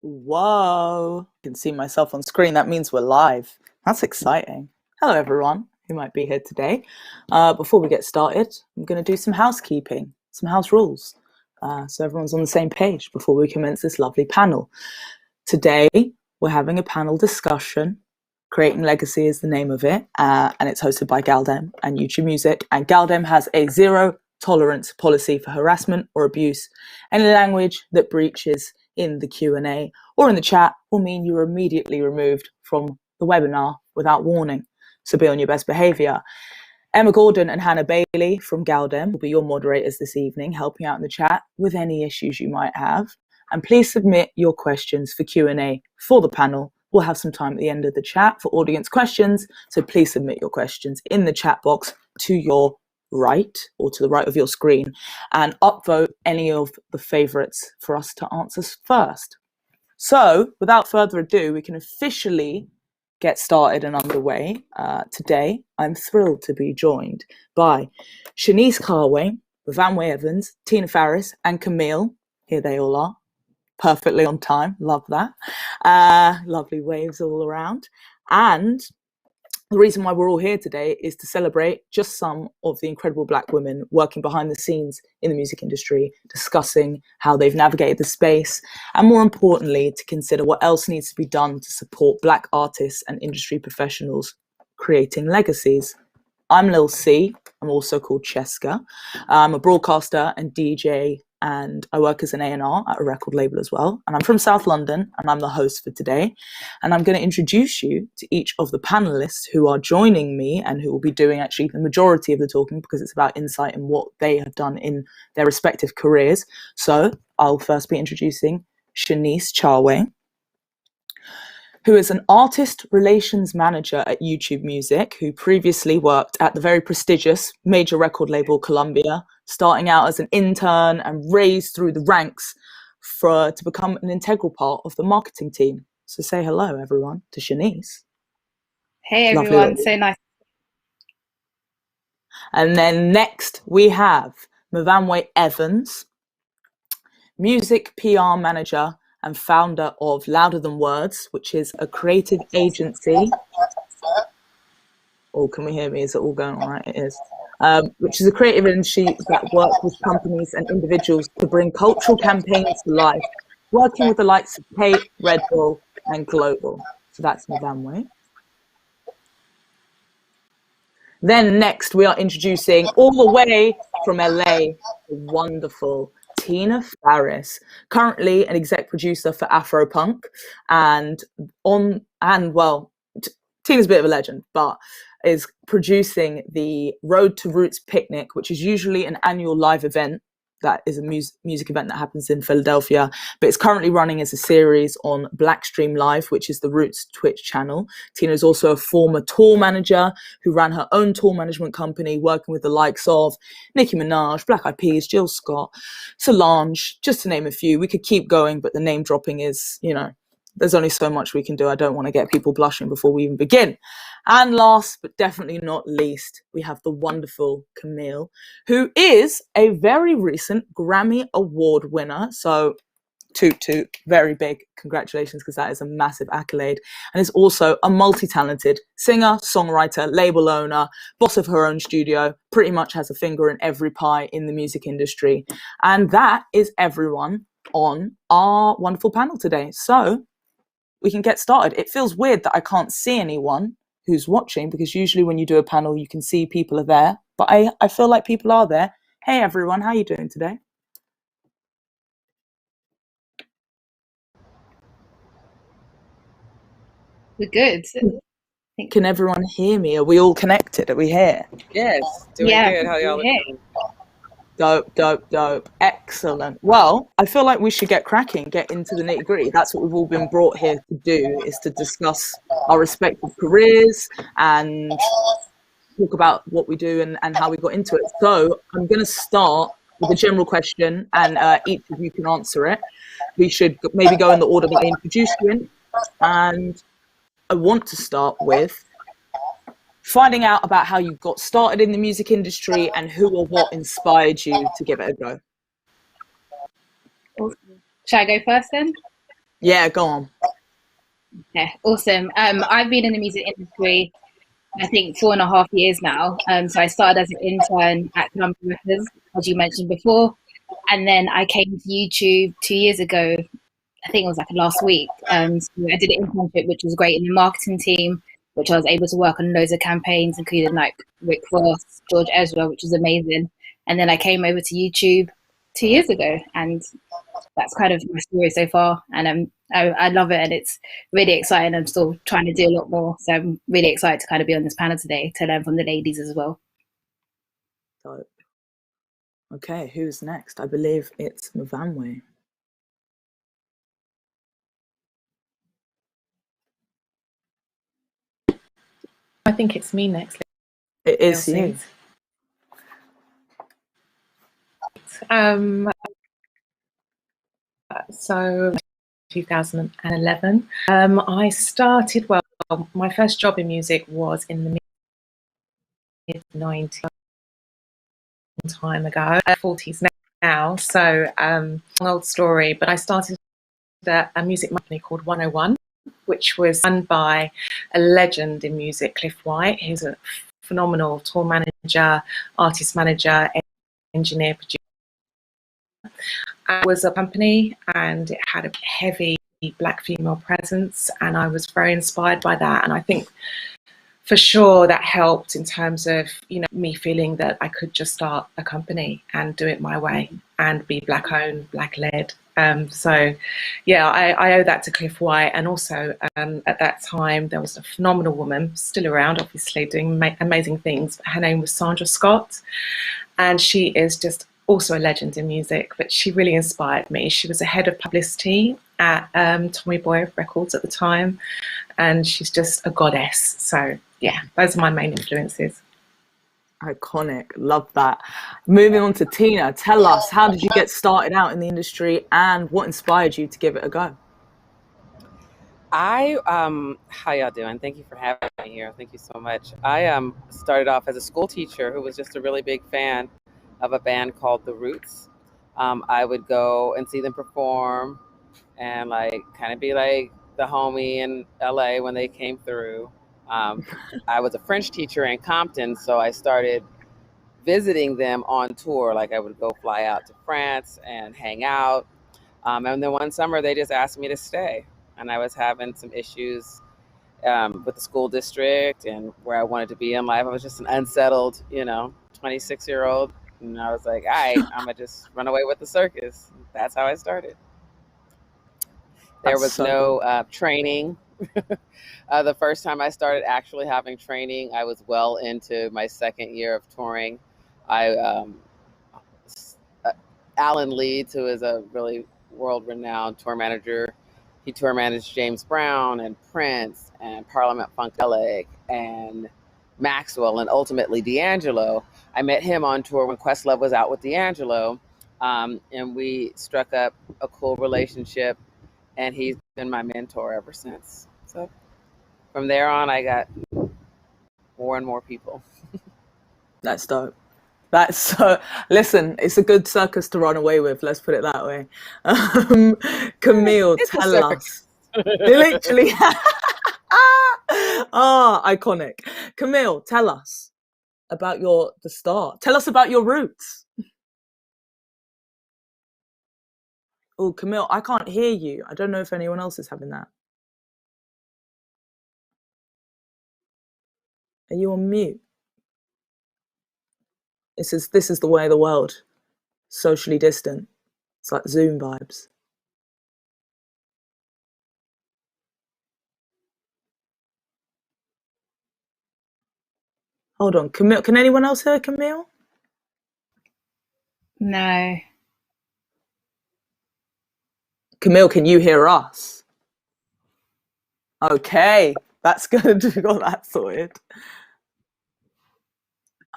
Whoa, I can see myself on screen. That means we're live. That's exciting. Hello, everyone who might be here today. Before we get started, I'm going to do some housekeeping, some house rules, so everyone's on the same page before we commence this lovely panel. Today, we're having a panel discussion. Creating Legacy is the name of it, and it's hosted by gal-dem and YouTube Music. And gal-dem has a zero tolerance policy for harassment or abuse. Any language that breaches in the Q&A or in the chat will mean you're immediately removed from the webinar without warning. So be on your best behavior. Emma Gordon and Hannah Bailey from gal-dem will be your moderators this evening, helping out in the chat with any issues you might have. And please submit your questions for Q&A for the panel. We'll have some time at the end of the chat for audience questions. So please submit your questions in the chat box to your right or to the right of your screen and upvote any of the favorites for us to answer first. So without further ado, we can officially get started and underway. Today, I'm thrilled to be joined by Shanice Carway, Van Way Evans, Tina Farris, and Camille. Here they all are. Perfectly on time. Love that. Lovely waves all around. And the reason why we're all here today is to celebrate just some of the incredible Black women working behind the scenes in the music industry, discussing how they've navigated the space, and more importantly, to consider what else needs to be done to support Black artists and industry professionals creating legacies. I'm Lil C. I'm also called Cheska. I'm a broadcaster and DJ, and I work as an A&R at a record label as well. And I'm from South London, and I'm the host for today. And I'm going to introduce you to each of the panelists who are joining me and who will be doing actually the majority of the talking, because it's about insight and what they have done in their respective careers. So I'll first be introducing Shanice Carway, who is an artist relations manager at YouTube Music, who previously worked at the very prestigious major record label Columbia, starting out as an intern and raised through the ranks to become an integral part of the marketing team. So say hello, everyone, to Shanice. Hey, everyone. So nice. And then next we have Van Way Evans, music PR manager and founder of Louder Than Words, which is a creative agency. Oh, can we hear me? Is it all going all right? It is. Which is a creative agency that works with companies and individuals to bring cultural campaigns to life, working with the likes of Kate, Red Bull, and Global. So that's Van Way. Then next, we are introducing all the way from LA, the wonderful Tina Farris, currently an exec producer for Afropunk, Tina's a bit of a legend, but is producing the Road to Roots Picnic, which is usually an annual live event that is a music event that happens in Philadelphia, but it's currently running as a series on Blackstream Live, which is the Roots Twitch channel. Tina is also a former tour manager who ran her own tour management company, working with the likes of Nicki Minaj, Black Eyed Peas, Jill Scott, Solange, just to name a few. We could keep going, but the name dropping is, there's only so much we can do. I don't want to get people blushing before we even begin. And last, but definitely not least, we have the wonderful Camille, who is a very recent Grammy Award winner. So toot toot, very big congratulations, because that is a massive accolade. And is also a multi-talented singer, songwriter, label owner, boss of her own studio, pretty much has a finger in every pie in the music industry. And that is everyone on our wonderful panel today. So we can get started. It feels weird that I can't see anyone who's watching, because usually when you do a panel, you can see people are there, but I feel like people are there. Hey everyone, how are you doing today? We're good. Can everyone hear me? Are we all connected? Are we here? Yes, doing good. How y'all doing? Dope. Excellent. Well, I feel like we should get cracking, get into the nitty-gritty. That's what we've all been brought here to do, is to discuss our respective careers and talk about what we do and how we got into it. So I'm going to start with a general question, and each of you can answer it. We should maybe go in the order that I introduced you in. And I want to start with finding out about how you got started in the music industry and who or what inspired you to give it a go. Should I go first then? Yeah, go on. Yeah, awesome. I've been in the music industry, I think 4.5 years now. So I started as an intern at Columbia Records, as you mentioned before, and then I came to YouTube 2 years ago. I think it was like last week. So I did an internship, which was great, in the marketing team, which I was able to work on loads of campaigns, including like Rick Ross, George Ezra, which was amazing. And then I came over to YouTube 2 years ago, and that's kind of my story so far. And I love it, and it's really exciting. I'm still trying to do a lot more, so I'm really excited to kind of be on this panel today to learn from the ladies as well. Okay, who's next? I believe it's Mvanwe. I think it's me next. It is you. So 2011, I started, well, my first job in music was in the mid-90s, time ago, 40s now, so an old story, but I started a music company called 101, which was run by a legend in music, Cliff White. He's a phenomenal tour manager, artist manager, engineer, producer. It was a company and it had a heavy Black female presence, and I was very inspired by that. And I think for sure that helped in terms of, you know, me feeling that I could just start a company and do it my way and be Black owned, Black led. So yeah, I owe that to Cliff White. And also at that time there was a phenomenal woman, still around obviously, doing amazing things. Her name was Sandra Scott, and she is just also a legend in music, but she really inspired me. She was a head of publicity at Tommy Boy Records at the time, and she's just a goddess. So yeah, those are my main influences. Iconic, love that. Moving on to Tina, tell us, how did you get started out in the industry and what inspired you to give it a go? How y'all doing? Thank you for having me here. Thank you so much. I started off as a school teacher who was just a really big fan of a band called The Roots. I would go and see them perform and like kind of be like the homie in LA when they came through. I was a French teacher in Compton, so I started visiting them on tour. Like I would go fly out to France and hang out. And then one summer they just asked me to stay. And I was having some issues with the school district and where I wanted to be in life. I was just an unsettled, 26-year-old. And I was like, all right, I'm going to just run away with the circus. That's how I started. There was no training. The first time I started actually having training, I was well into my second year of touring. Alan Leeds, who is a really world-renowned tour manager, he tour managed James Brown and Prince and Parliament Funkadelic and Maxwell and ultimately D'Angelo. I met him on tour when Questlove was out with D'Angelo, and we struck up a cool relationship, and he's been my mentor ever since. So from there on, I got more and more people. That's dope. That's so. Listen, it's a good circus to run away with. Let's put it that way. Camille, tell us. Literally. Iconic. Camille, tell us about the start. Tell us about your roots. Oh, Camille, I can't hear you. I don't know if anyone else is having that. Are you on mute? This is the way of the world. Socially distant. It's like Zoom vibes. Hold on, Camille. Can anyone else hear Camille? No. Camille, can you hear us? Okay, that's good. We got that sorted.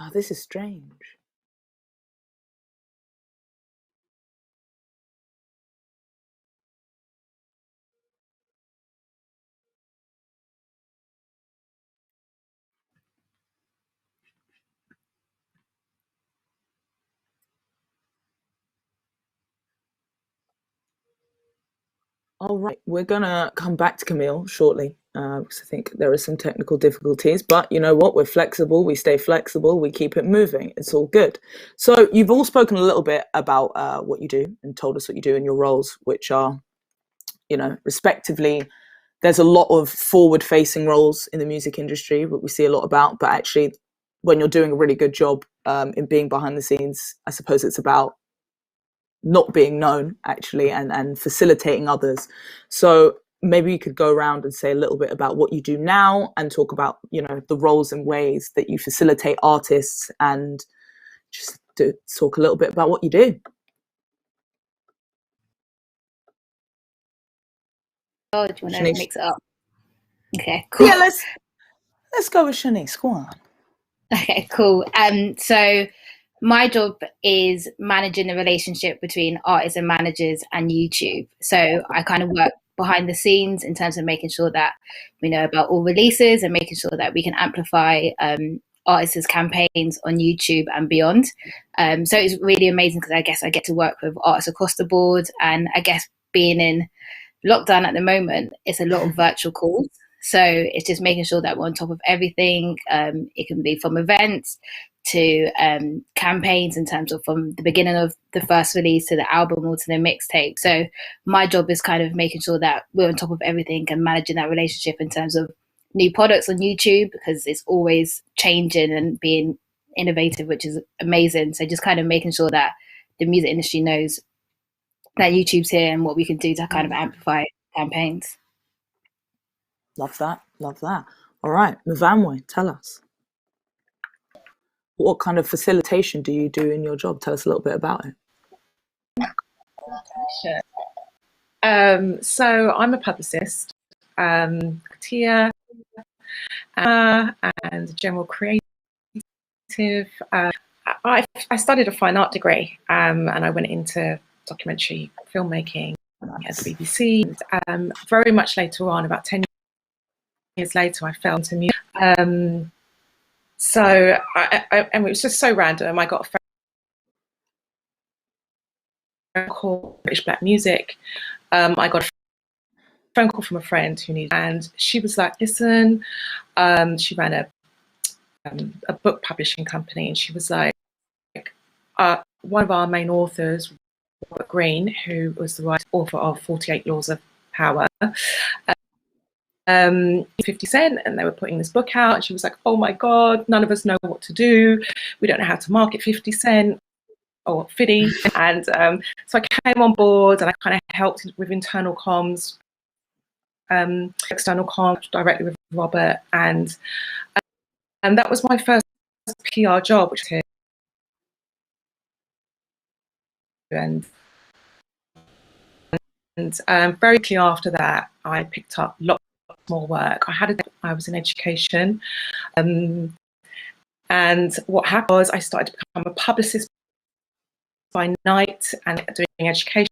Oh, this is strange. All right, we're gonna come back to Camille shortly because I think there are some technical difficulties. But you know what? We're flexible. We stay flexible. We keep it moving. It's all good. So you've all spoken a little bit about what you do and told us what you do in your roles, which are, you know, respectively. There's a lot of forward-facing roles in the music industry, what we see a lot about. But actually, when you're doing a really good job in being behind the scenes, I suppose it's about not being known actually and facilitating others. So maybe you could go around and say a little bit about what you do now and talk about, you know, the roles and ways that you facilitate artists and just to talk a little bit about what you do. Oh, do you want to Shanice? mix it up? Okay, cool. Yeah, let's go with Shanice. Go on. Okay, cool. So my job is managing the relationship between artists and managers and YouTube. So I kind of work behind the scenes in terms of making sure that we know about all releases and making sure that we can amplify artists' campaigns on YouTube and beyond. So it's really amazing because I guess I get to work with artists across the board, and I guess being in lockdown at the moment, it's a lot of virtual calls. So it's just making sure that we're on top of everything. It can be from events to campaigns in terms of from the beginning of the first release to the album or to the mixtape. So my job is kind of making sure that we're on top of everything and managing that relationship in terms of new products on YouTube, because it's always changing and being innovative, which is amazing. So just kind of making sure that the music industry knows that YouTube's here and what we can do to kind of amplify campaigns. Love that. Love that. All right, Muvamwe, tell us. What kind of facilitation do you do in your job? Tell us a little bit about it. Sure. So I'm a publicist, Katia, and general creative. I studied a fine art degree, and I went into documentary filmmaking at the BBC. Very much later on, about 10 years later, I fell into music. And it was just so random. I got a phone call, British Black Music. I got a phone call from a friend who needed, and she was like, listen, she ran a book publishing company, and she was like, one of our main authors, Robert Greene, who was the author of 48 Laws of Power, 50 Cent, and they were putting this book out, and she was like, oh my God, none of us know what to do. We don't know how to market 50 Cent or 50. And so I came on board and I kind of helped with internal comms, external comms directly with Robert. And that was my first PR job, which is and very quickly after that, I picked up lots more work. I was in education, and what happened was I started to become a publicist by night and doing education,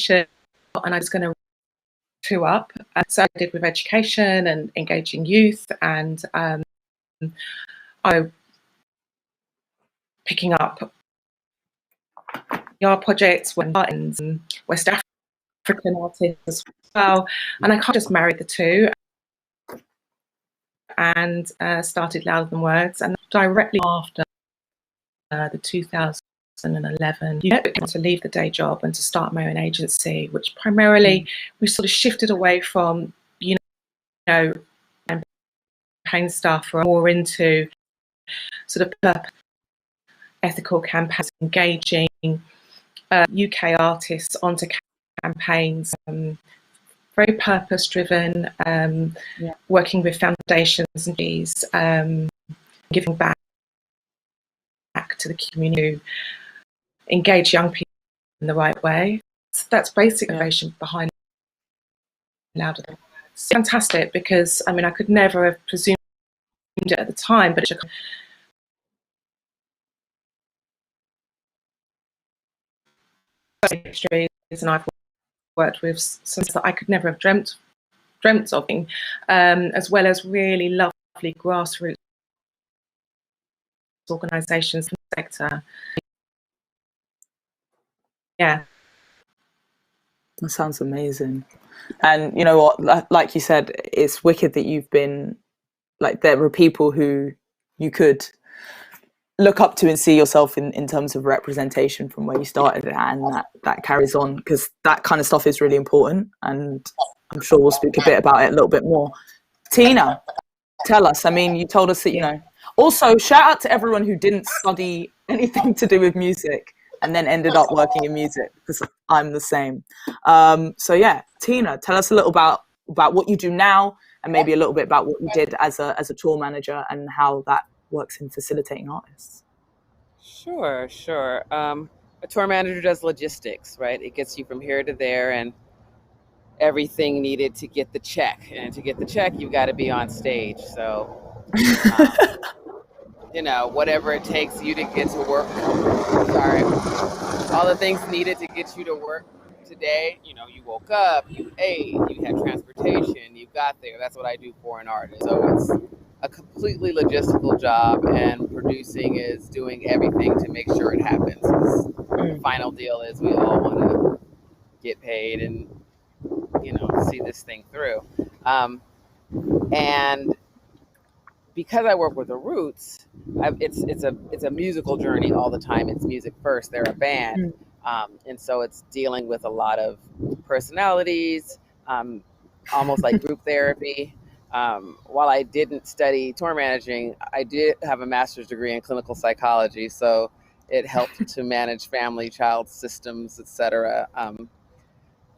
and I was going to two up. So I did with education and engaging youth, and I picking up PR projects and West African artists as well, and I kind of just married the two and started Louder Than Words, and directly after the 2011 to leave the day job and to start my own agency, which primarily we sort of shifted away from campaign stuff or more into sort of ethical campaigns, engaging UK artists onto campaigns, very purpose-driven, working with foundations and these, giving back to the community, engage young people in the right way. So that's basic innovation behind Louder Than Words. It's fantastic because, I mean, I could never have presumed it at the time, but and I've worked with some that I could never have dreamt of, as well as really lovely grassroots organisations in the sector. yeah. That sounds amazing. And you know what, like you said, it's wicked that you've been, like, there were people who you could look up to and see yourself in terms of representation from where you started, and that carries on, because that kind of stuff is really important, and I'm sure we'll speak a bit about it a little bit more. Tina, tell us, I mean, you told us that, you know, also shout out to everyone who didn't study anything to do with music and then ended up working in music, because I'm the same. So yeah, Tina, tell us a little about what you do now, and maybe a little bit about what you did as a tour manager and how that works in facilitating artists. Sure. A tour manager does logistics, right? It gets you from here to there and everything needed to get the check. And to get the check, you've got to be on stage. So, you know, whatever it takes you to get to work. Sorry. All the things needed to get you to work today. You know, you woke up, you ate, you had transportation, you got there. That's what I do for an artist. So it's a completely logistical job, and producing is doing everything to make sure it happens. The final deal is we all want to get paid and, you know, see this thing through. And because I work with the Roots, it's a musical journey all the time. It's music first. They're a band, and so it's dealing with a lot of personalities, almost like group therapy. While I didn't study tour managing, I did have a master's degree in clinical psychology, so it helped to manage family, child systems, etc.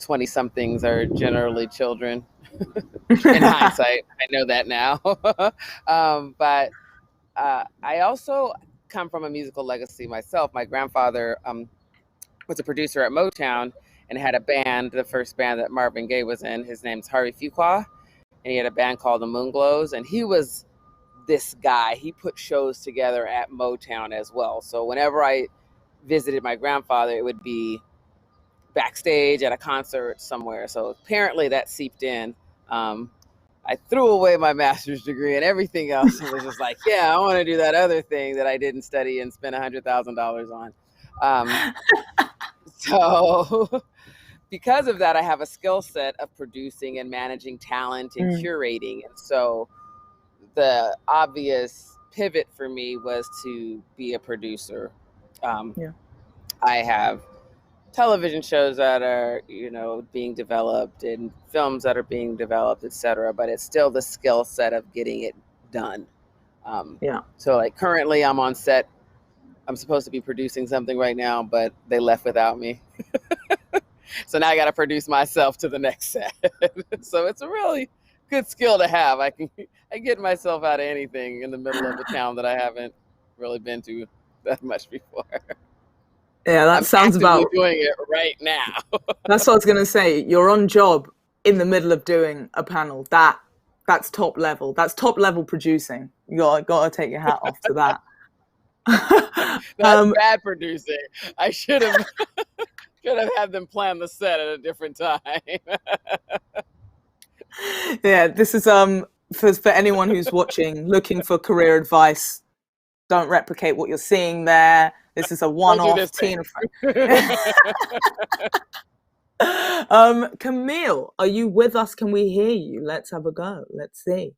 20-somethings are generally children. In hindsight, I know that now. But I also come from a musical legacy myself. My grandfather was a producer at Motown and had a band, the first band that Marvin Gaye was in. His name's Harvey Fuqua, and he had a band called the Moonglows, and he was this guy. He put shows together at Motown as well. So whenever I visited my grandfather, it would be backstage at a concert somewhere. So apparently that seeped in. I threw away my master's degree and everything else, and was just like, yeah, I want to do that other thing that I didn't study and spend $100,000 on. So because of that, I have a skill set of producing and managing talent and curating. And so the obvious pivot for me was to be a producer. I have television shows that are, you know, being developed and films that are being developed, etc. But it's still the skill set of getting it done. So like currently I'm on set. I'm supposed to be producing something right now, but they left without me. So now I got to produce myself to the next set. So it's a really good skill to have. I get myself out of anything in the middle of a town that I haven't really been to that much before. Yeah, that sounds about doing it right now. That's what I was gonna say. You're on job in the middle of doing a panel. That's top level. That's top level producing. You gotta take your hat off to that. That's bad producing. I should have had them plan the set at a different time. Yeah, this is for anyone who's watching, looking for career advice. Don't replicate what you're seeing there. This is a one-off. Tina. Camille, are you with us? Can we hear you? Let's have a go. Let's see.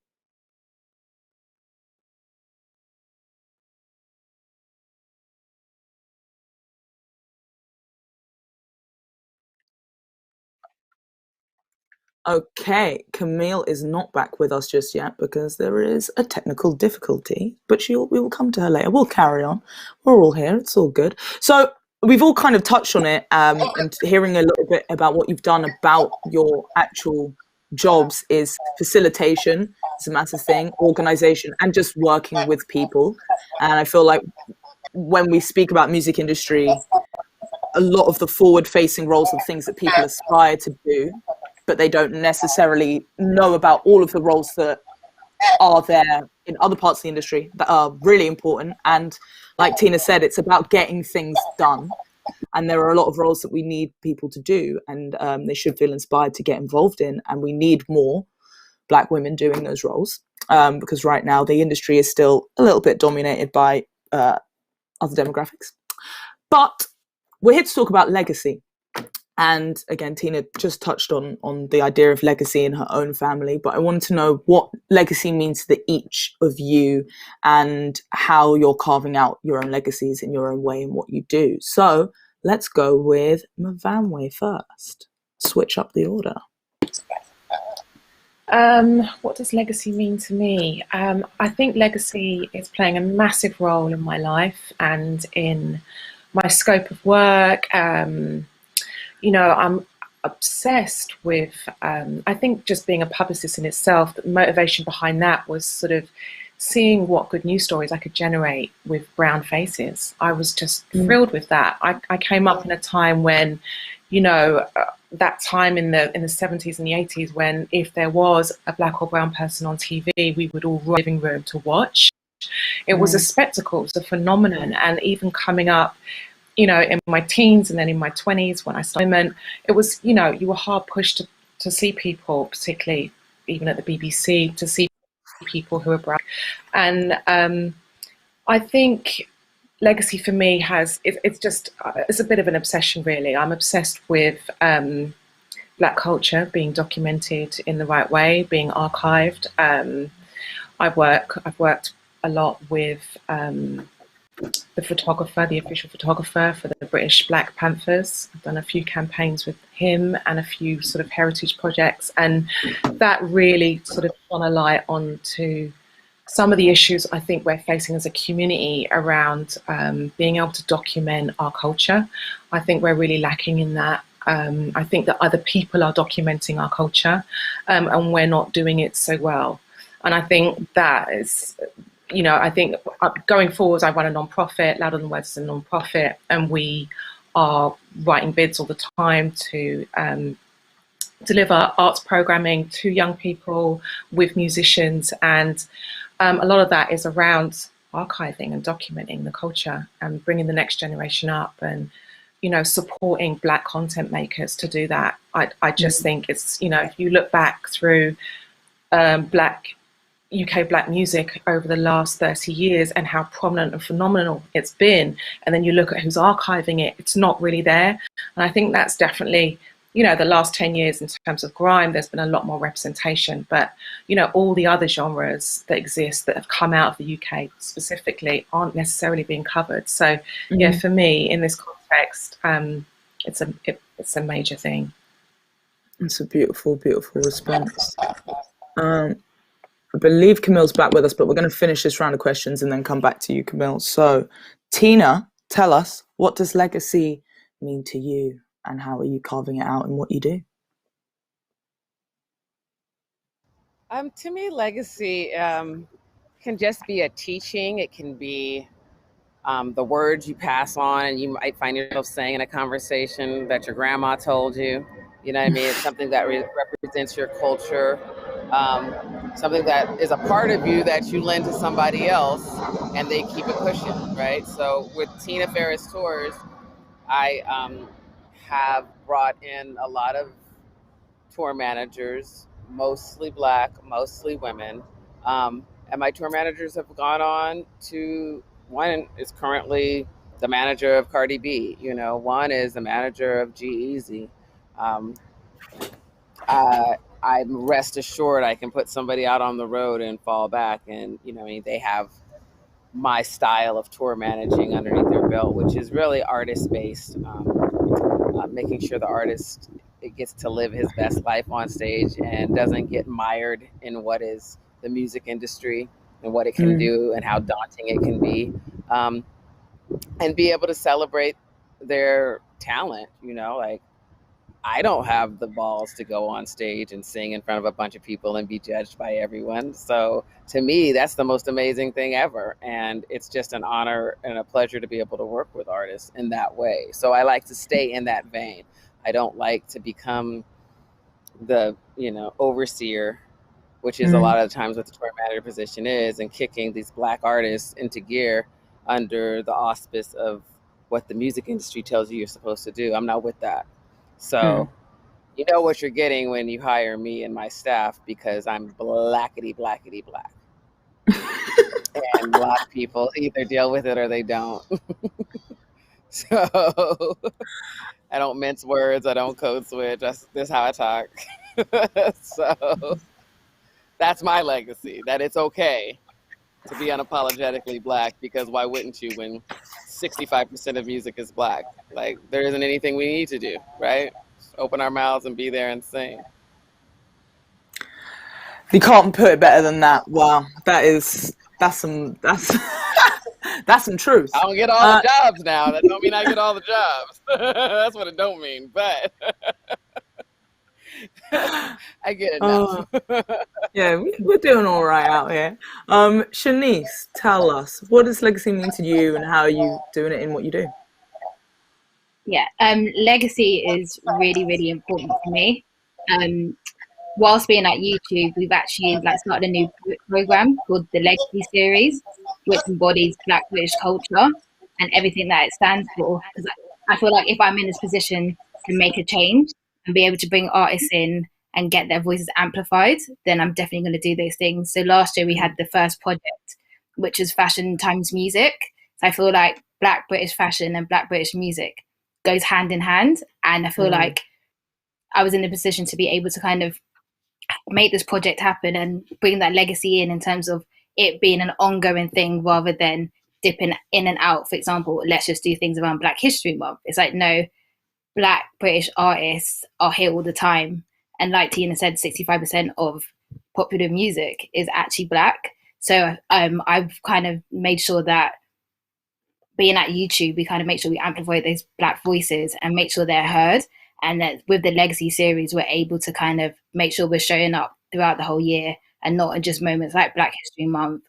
Okay, Camille is not back with us just yet because there is a technical difficulty, but we will come to her later. We'll carry on. We're all here. It's all good. So we've all kind of touched on it, and hearing a little bit about what you've done about your actual jobs is facilitation. It's a massive thing, organization, and just working with people. And I feel like when we speak about music industry, a lot of the forward-facing roles are things that people aspire to do, but they don't necessarily know about all of the roles that are there in other parts of the industry that are really important. And like Tina said, it's about getting things done. And there are a lot of roles that we need people to do, and they should feel inspired to get involved in. And we need more Black women doing those roles, because right now the industry is still a little bit dominated by other demographics. But we're here to talk about legacy. And again, Tina just touched on the idea of legacy in her own family, but I wanted to know what legacy means to each of you and how you're carving out your own legacies in your own way and what you do. So let's go with Mvanwe first. Switch up the order. What does legacy mean to me? I think legacy is playing a massive role in my life and in my scope of work. I'm obsessed with, I think just being a publicist in itself, the motivation behind that was sort of seeing what good news stories I could generate with brown faces. I was just thrilled with that. I came up in a time when, that time in the 70s and the 80s when if there was a black or brown person on TV, we would all run to the living room to watch. It was a spectacle, it was a phenomenon. And even coming up, in my teens and then in my 20s when I started, it was, you were hard pushed to see people, particularly even at the BBC, to see people who are black. And I think legacy for me it's a bit of an obsession, really. I'm obsessed with black culture being documented in the right way, being archived. I've worked a lot with the official photographer for the British Black Panthers. I've done a few campaigns with him and a few sort of heritage projects, and that really sort of shone a light onto some of the issues I think we're facing as a community around being able to document our culture. I think we're really lacking in that. I think that other people are documenting our culture and we're not doing it so well. And I think that is, I think going forward, I run a non-profit. Louder Than Words is a non-profit, and we are writing bids all the time to deliver arts programming to young people with musicians. And a lot of that is around archiving and documenting the culture and bringing the next generation up and, supporting Black content makers to do that. I just think it's, if you look back through UK Black music over the last 30 years and how prominent and phenomenal it's been, and then you look at who's archiving it, it's not really there. And I think that's definitely, the last 10 years in terms of grime, there's been a lot more representation, but, all the other genres that exist that have come out of the UK specifically aren't necessarily being covered. So yeah, for me, in this context, it's a major thing. It's a beautiful, beautiful response. I believe Camille's back with us, but we're going to finish this round of questions and then come back to you, Camille. So, Tina, tell us, what does legacy mean to you and how are you carving it out in what you do? To me, legacy can just be a teaching. It can be the words you pass on and you might find yourself saying in a conversation that your grandma told you. You know what I mean? It's something that represents your culture. Something that is a part of you that you lend to somebody else and they keep it pushing, right? So with Tina Ferris Tours, I have brought in a lot of tour managers, mostly Black, mostly women. And my tour managers have gone on to, one is currently the manager of Cardi B, one is the manager of G-Eazy. I'm rest assured I can put somebody out on the road and fall back and, they have my style of tour managing underneath their belt, which is really artist-based, making sure the artist gets to live his best life on stage and doesn't get mired in what is the music industry and what it can do and how daunting it can be, and be able to celebrate their talent, I don't have the balls to go on stage and sing in front of a bunch of people and be judged by everyone. So to me, that's the most amazing thing ever. And it's just an honor and a pleasure to be able to work with artists in that way. So I like to stay in that vein. I don't like to become the, overseer, which is a lot of the times what the tour manager position is, and kicking these Black artists into gear under the auspice of what the music industry tells you you're supposed to do. I'm not with that. So you know what you're getting when you hire me and my staff, because I'm blackety black. And Black people either deal with it or they don't. So I don't mince words. I don't code switch. This is how I talk. So that's my legacy, that it's okay to be unapologetically Black, because why wouldn't you when 65% of music is Black? Like, there isn't anything we need to do, right? Just open our mouths and be there and sing. You can't put it better than that. Wow, that's some that's some truth. I don't get all the jobs now. That don't mean I get all the jobs. That's what it don't mean, but I get it now. Yeah, we're doing all right out here. Shanice, tell us, what does legacy mean to you, and how are you doing it in what you do? Yeah, legacy is really, really important to me. Whilst being at YouTube, we've actually started a new program called the Legacy Series, which embodies Black British culture and everything that it stands for. Because I feel like if I'm in this position to make a change and be able to bring artists in and get their voices amplified, then I'm definitely going to do those things. So last year we had the first project, which is fashion times music. So I feel like Black British fashion and Black British music goes hand in hand. And I feel like I was in a position to be able to kind of make this project happen and bring that legacy in terms of it being an ongoing thing rather than dipping in and out. For example, let's just do things around Black History Month. It's like, no, Black British artists are here all the time. And like Tina said, 65% of popular music is actually Black. So I've kind of made sure that being at YouTube, we kind of make sure we amplify those Black voices and make sure they're heard. And that with the Legacy series, we're able to kind of make sure we're showing up throughout the whole year and not in just moments like Black History Month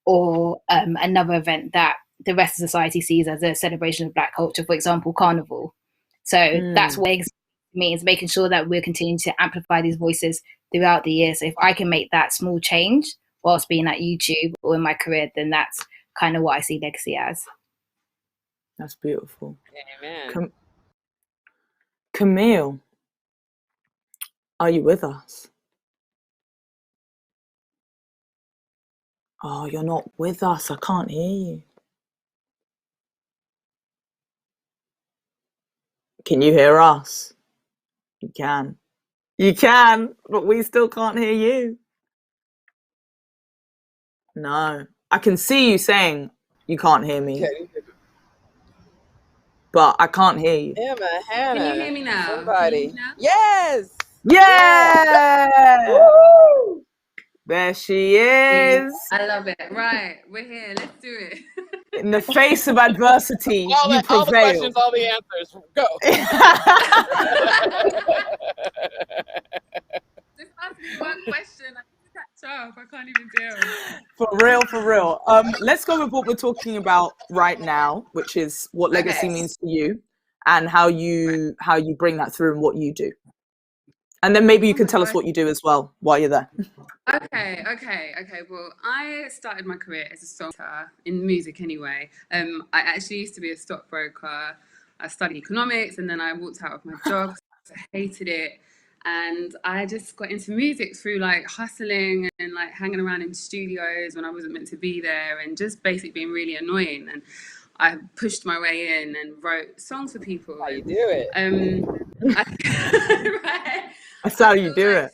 or another event that the rest of society sees as a celebration of Black culture, for example, Carnival. So that's what legacy means, making sure that we're continuing to amplify these voices throughout the year. So if I can make that small change whilst being at YouTube or in my career, then that's kind of what I see legacy as. That's beautiful. Amen. Camille, are you with us? Oh, you're not with us. I can't hear you. Can you hear us? You can. You can, but we still can't hear you. No. I can see you saying you can't hear me. But I can't hear you. Emma, Hannah. Can you hear me now? Somebody. Now? Yes. Yeah. Woo! There she is. I love it. Right, we're here. Let's do it. In the face of adversity, all you the prevail. questions, all the answers. Go. Just ask me one question. I need to catch up. I can't even deal. For real, for real. Let's go with what we're talking about right now, which is what legacy means to you and how you bring that through and what you do. And then maybe you can tell us what you do as well while you're there. Okay. Well, I started my career as a songwriter in music anyway. I actually used to be a stockbroker. I studied economics and then I walked out of my job. I hated it. And I just got into music through like hustling and like hanging around in studios when I wasn't meant to be there and just basically being really annoying. And I pushed my way in and wrote songs for people. How you do it. Right. That's how you do it.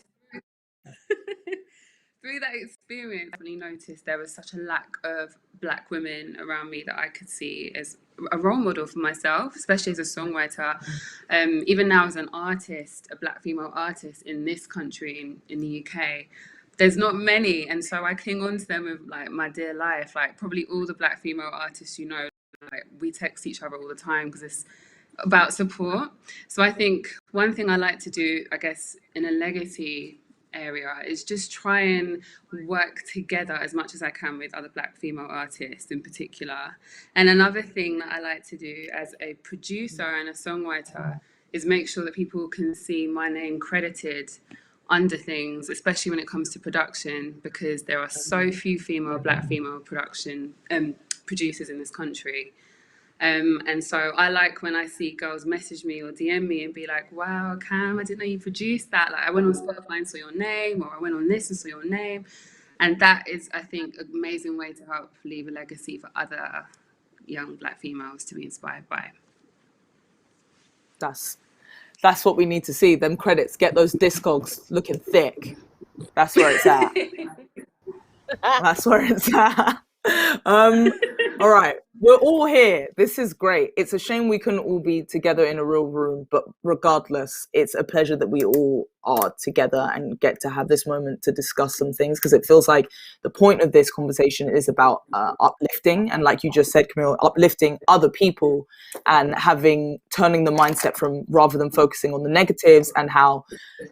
Through that experience, I really noticed there was such a lack of Black women around me that I could see as a role model for myself, especially as a songwriter. Even now as an artist, a Black female artist in this country, in the UK, there's not many. And so I cling on to them with like my dear life. Like probably all the Black female artists, you know, like we text each other all the time because it's about support. So I think one thing I like to do, I guess, in a legacy area is just try and work together as much as I can with other Black female artists in particular. And another thing that I like to do as a producer and a songwriter is make sure that people can see my name credited under things, especially when it comes to production, because there are so few Black female production producers in this country. And so I like when I see girls message me or DM me and be like, wow, Cam, I didn't know you produced that. Like I went on Spotify and saw your name, or I went on this and saw your name. And that is, I think, an amazing way to help leave a legacy for other young Black females to be inspired by. That's what we need to see. Them credits, get those discogs looking thick. That's where it's at. That's where it's at. All right, we're all here. This is great. It's a shame we couldn't all be together in a real room, but regardless, it's a pleasure that we all are together and get to have this moment to discuss some things, because it feels like the point of this conversation is about uplifting, and like you just said, Camille, uplifting other people and turning the mindset from, rather than focusing on the negatives and how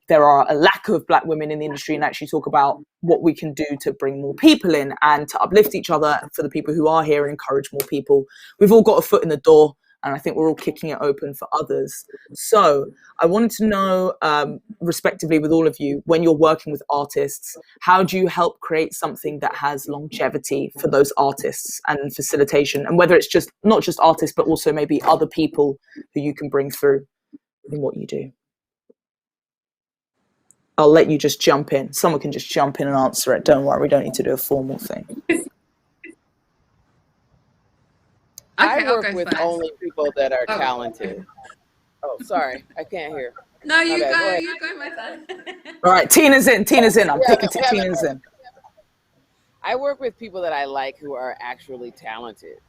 there are a lack of Black women in the industry, and actually talk about what we can do to bring more people in and to uplift each other for the people who are here and encourage more people. We've all got a foot in the door, and I think we're all kicking it open for others. So I wanted to know, respectively with all of you, when you're working with artists, how do you help create something that has longevity for those artists and facilitation? And whether it's just not just artists, but also maybe other people who you can bring through in what you do. I'll let you just jump in. Someone can just jump in and answer it. Don't worry, we don't need to do a formal thing. I work with only people that are talented. Oh, sorry, I can't hear. No, you go, my son. All right, Tina's in. I'm picking Tina's in. I work with people that I like who are actually talented.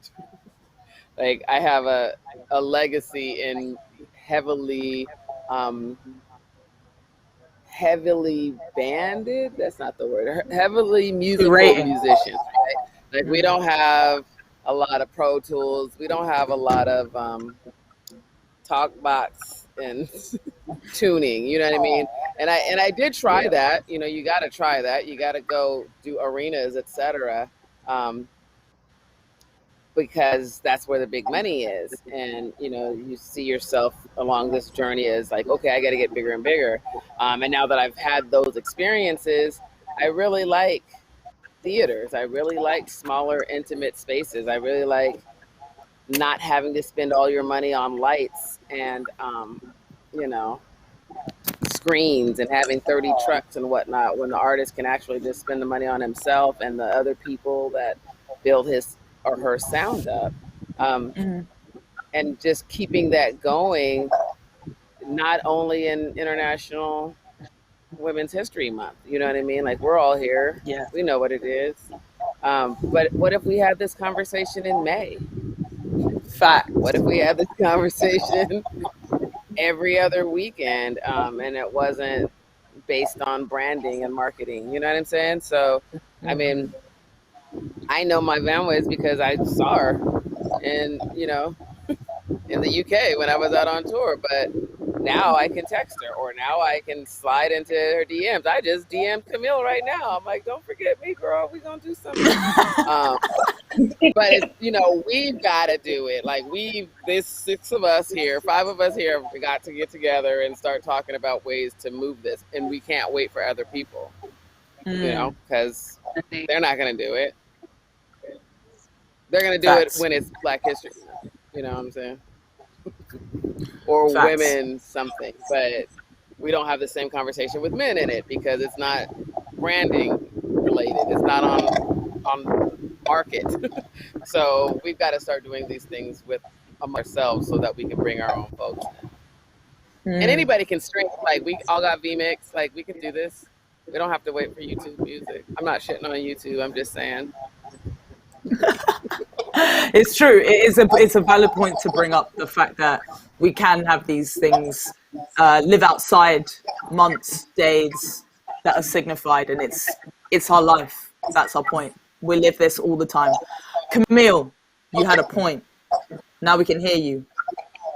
Like, I have a legacy in heavily banded, that's not the word, heavily musical musicians, right? Like, we don't have a lot of Pro Tools, we don't have a lot of talk box and tuning, you know what I mean? And I did try that, you know, you got to try that, you got to go do arenas, etc. Because that's where the big money is. And, you know, you see yourself along this journey as like, okay, I got to get bigger and bigger. And now that I've had those experiences, I really like theaters. I really like smaller, intimate spaces. I really like not having to spend all your money on lights and, you know, screens and having 30 trucks and whatnot, when the artist can actually just spend the money on himself and the other people that build his or her sound up, and just keeping that going, not only in International Women's History Month, you know what I mean? Like, we're all here, we know what it is, but what if we had this conversation in May? Fact. What if we had this conversation every other weekend, and it wasn't based on branding and marketing, you know what I'm saying? So, I mean, I know my Vanways because I saw her in, you know, in the UK when I was out on tour, but now I can text her, or now I can slide into her DMs. I just DM'd Camille right now. I'm like, don't forget me, girl. We gonna do something. But it's, you know, we've got to do it. Like, there's 5 of us here, we got to get together and start talking about ways to move this, and we can't wait for other people, you know, because they're not gonna do it. They're going to do it when it's Black History, you know what I'm saying? Or women something, but we don't have the same conversation with men in it because it's not branding related. It's not on market. So we've got to start doing these things with ourselves so that we can bring our own folks in. And anybody can stream. Like, we all got vMix. Like, we can do this. We don't have to wait for YouTube music. I'm not shitting on YouTube. I'm just saying. It's true. It's a valid point to bring up, the fact that we can have these things live outside months, days that are signified, and it's our life. That's our point. We live this all the time. Camille, you had a point. Now we can hear you.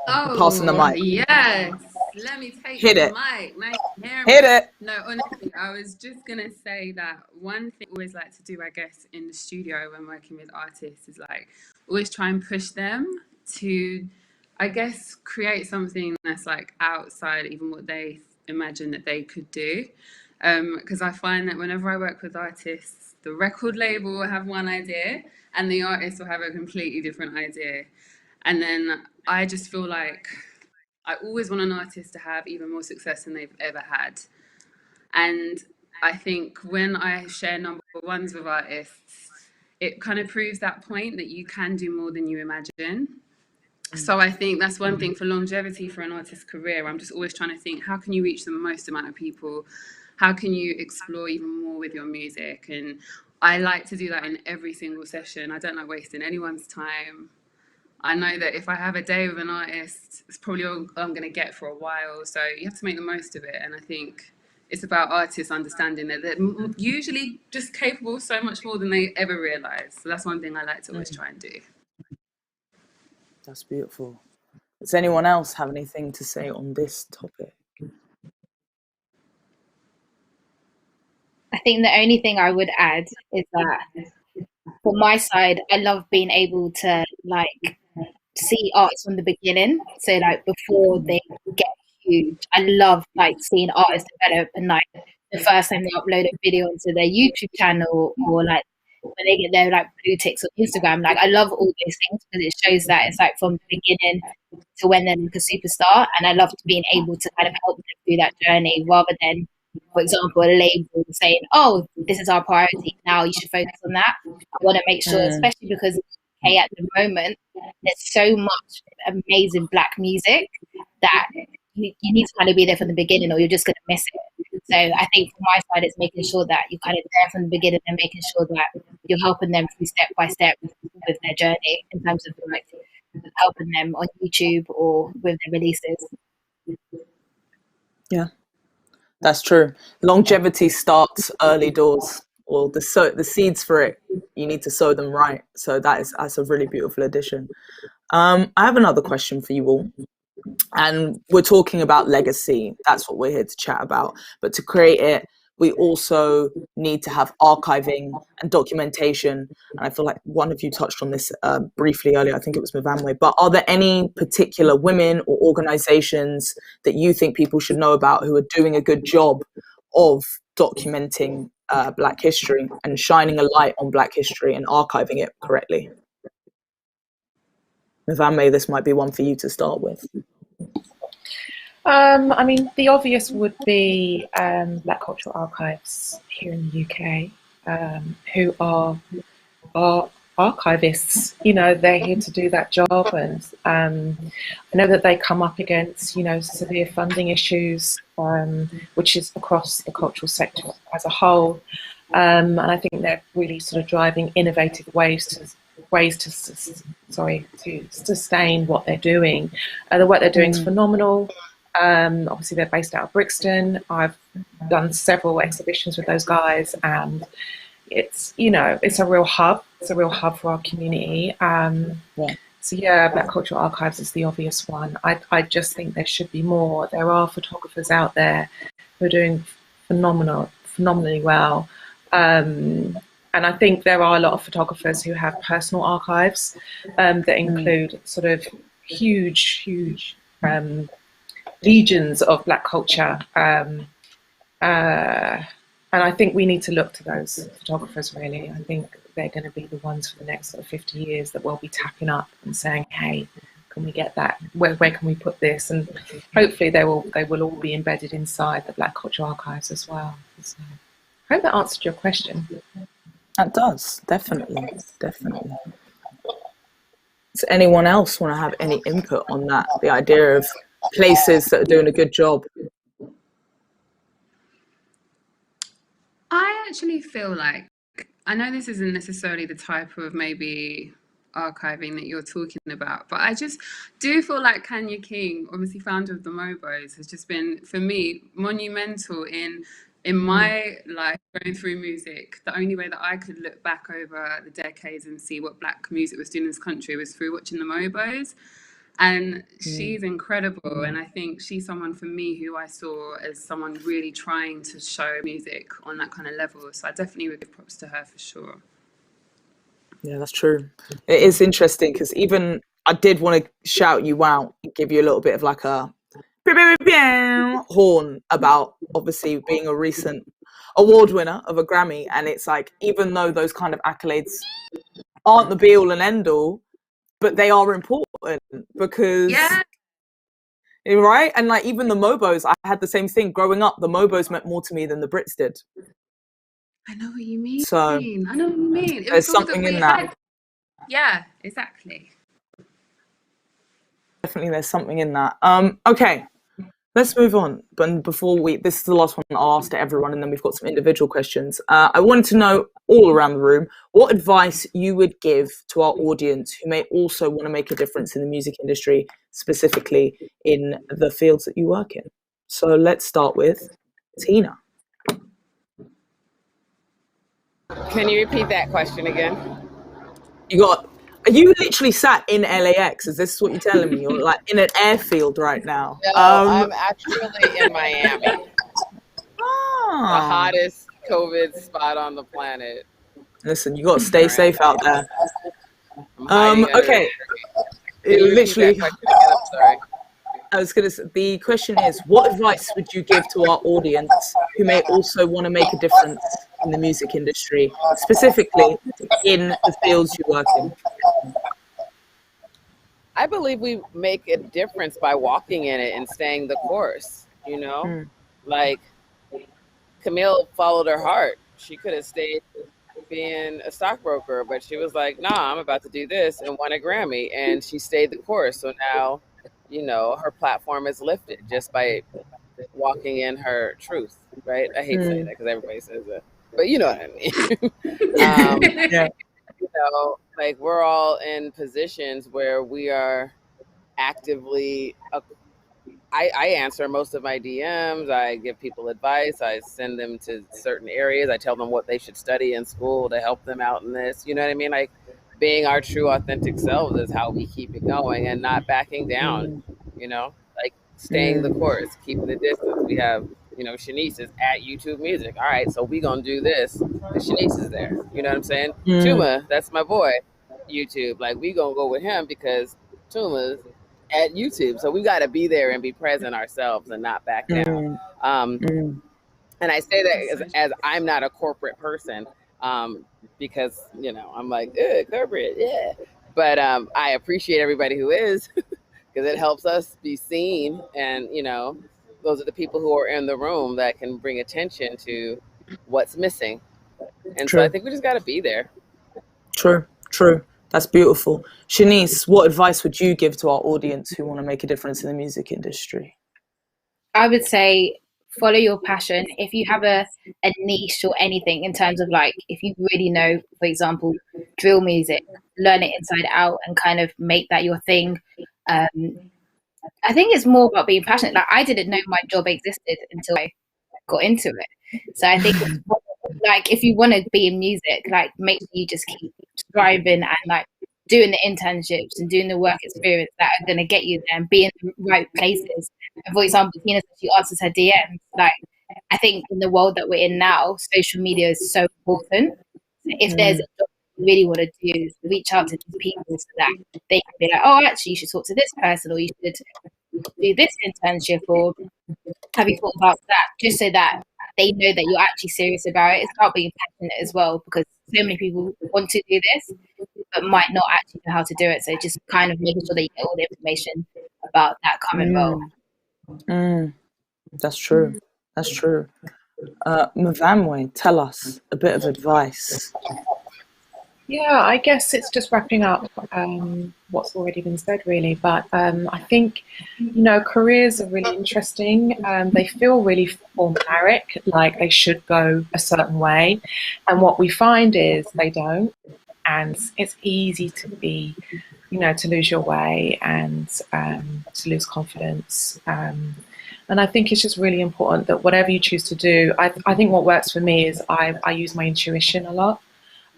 Oh, passing the mic. Yes. Let me take Hit the it. mic. Now you hear Hit me. it. No, honestly, I was just going to say that one thing I always like to do, I guess, in the studio when working with artists is like always try and push them to, I guess, create something that's like outside even what they imagine that they could do. Because I find that whenever I work with artists, the record label will have one idea and the artist will have a completely different idea. And then I just feel like I always want an artist to have even more success than they've ever had. And I think when I share number ones with artists, it kind of proves that point that you can do more than you imagine. So I think that's one thing for longevity for an artist's career. I'm just always trying to think, how can you reach the most amount of people? How can you explore even more with your music? And I like to do that in every single session. I don't like wasting anyone's time. I know that if I have a day with an artist, it's probably all I'm going to get for a while. So you have to make the most of it. And I think it's about artists understanding that they're usually just capable of so much more than they ever realize. So that's one thing I like to always try and do. That's beautiful. Does anyone else have anything to say on this topic? I think the only thing I would add is that from my side, I love being able to like see artists from the beginning. So like before they get huge, I love like seeing artists develop and like the first time they upload a video onto their YouTube channel or like when they get their like blue ticks on Instagram. Like I love all those things because it shows that it's like from the beginning to when they're like a superstar. And I loved being able to kind of help them through that journey rather than, for example, a label saying, oh, this is our priority now, you should focus on that. I want to make sure, especially because okay, at the moment, there's so much amazing black music that you need to kind of be there from the beginning or you're just going to miss it. So I think from my side, it's making sure that you're kind of there from the beginning and making sure that you're helping them through step by step with their journey in terms of like helping them on YouTube or with their releases. Yeah, that's true. Longevity starts early doors, or the seeds for it. You need to sow them right. So that's a really beautiful addition. I have another question for you all. And we're talking about legacy. That's what we're here to chat about. But to create it, we also need to have archiving and documentation. And I feel like one of you touched on this briefly earlier. I think it was Mavamwe. But are there any particular women or organizations that you think people should know about who are doing a good job of documenting Black history and shining a light on Black history and archiving it correctly? Mavamwe, this might be one for you to start with. I mean, the obvious would be Black Cultural Archives here in the UK, who are archivists. You know, they're here to do that job, and I know that they come up against, you know, severe funding issues, which is across the cultural sector as a whole, and I think they're really sort of driving innovative ways to sustain what they're doing. The work they're doing is phenomenal. Obviously, they're based out of Brixton. I've done several exhibitions with those guys, and it's, you know, it's a real hub. It's a real hub for our community. So yeah, Black Cultural Archives is the obvious one. I just think there should be more. There are photographers out there who are doing phenomenally well. And I think there are a lot of photographers who have personal archives that include sort of huge legions of Black culture, and I think we need to look to those photographers, really. I think they're going to be the ones for the next sort of 50 years that will be tapping up and saying, hey, can we get that? Where can we put this? And hopefully they will all be embedded inside the Black Cultural Archives as well. So I hope that answered your question. That does, definitely. Does anyone else want to have any input on that? The idea of places that are doing a good job? I actually feel like, I know this isn't necessarily the type of maybe archiving that you're talking about, but I just do feel like Kanye King, obviously founder of the Mobos, has just been, for me, monumental in my life going through music. The only way that I could look back over the decades and see what Black music was doing in this country was through watching the Mobos. And she's incredible, and I think she's someone for me who I saw as someone really trying to show music on that kind of level. So I definitely would give props to her for sure. Yeah, that's true. It is interesting because even I did want to shout you out and give you a little bit of like a horn about obviously being a recent award winner of a Grammy. And it's like, even though those kind of accolades aren't the be all and end all, but they are important because, right? And like even the Mobos, I had the same thing growing up. The Mobos meant more to me than the Brits did. I know what you mean. So I know what you mean. There's something in that. Yeah, exactly. definitely there's something in that. Okay, let's move on. But before this is the last one I'll ask to everyone, and then we've got some individual questions. I wanted to know, all around the room, what advice you would give to our audience who may also want to make a difference in the music industry, specifically in the fields that you work in. So let's start with Tina. Can you repeat that question again? You literally sat in LAX. Is this what you're telling me? You're like in an airfield right now. No, I'm actually in Miami, the Ah. hottest COVID spot on the planet. Listen, you got to stay safe out there. I'm hiding under Okay. Can you repeat Literally, that question again? I'm sorry. I was gonna say, the question is, what advice would you give to our audience who may also want to make a difference in the music industry, specifically in the fields you work in? I believe we make a difference by walking in it and staying the course, you know? Like, Camille followed her heart. She could have stayed being a stockbroker, but she was like, nah, I'm about to do this, and won a Grammy, and she stayed the course. So now, you know, her platform is lifted just by walking in her truth, right? I hate saying that because everybody says that, but you know what I mean. Yeah. You know, like, we're all in positions where we are actively I answer most of my DMs. I give people advice. I send them to certain areas. I tell them what they should study in school to help them out in this. You know what I mean? Like, being our true, authentic selves is how we keep it going and not backing down. You know, like staying the course, keeping the distance. We have, you know, Shanice is at YouTube Music. All right, so we gonna do this. And Shanice is there. You know what I'm saying? Tuma, that's my boy. YouTube. Like, we gonna go with him because Tuma's at YouTube, so we got to be there and be present ourselves and not back down. And I say that as I'm not a corporate person, because, you know, I'm like, corporate, yeah. But I appreciate everybody who is, because it helps us be seen, and, you know, those are the people who are in the room that can bring attention to what's missing. And so I think we just got to be there. True. That's beautiful. Shanice, what advice would you give to our audience who want to make a difference in the music industry? I would say follow your passion. If you have a niche or anything in terms of, like, if you really know, for example, drill music, learn it inside out and kind of make that your thing. I think it's more about being passionate. Like, I didn't know my job existed until I got into it. So I think it's like, if you want to be in music, like, make sure you just keep striving and like doing the internships and doing the work experience that are going to get you there and be in the right places. And for example, Tina said she answers her DMs. Like, I think in the world that we're in now, social media is so important. If there's a job you really want to do, reach out to these people so that they can be like, oh, actually, you should talk to this person, or you should do this internship, or have you thought about that? Just so that they know that you're actually serious about it. It's about being passionate as well, because so many people want to do this but might not actually know how to do it. So just kind of making sure that you get all the information about that current role. That's true. Mavamwe, tell us a bit of advice. Yeah, I guess it's just wrapping up what's already been said, really. But I think, you know, careers are really interesting. They feel really formulaic, like they should go a certain way. And what we find is they don't. And it's easy to be, you know, to lose your way and to lose confidence. And I think it's just really important that whatever you choose to do, I think what works for me is I use my intuition a lot.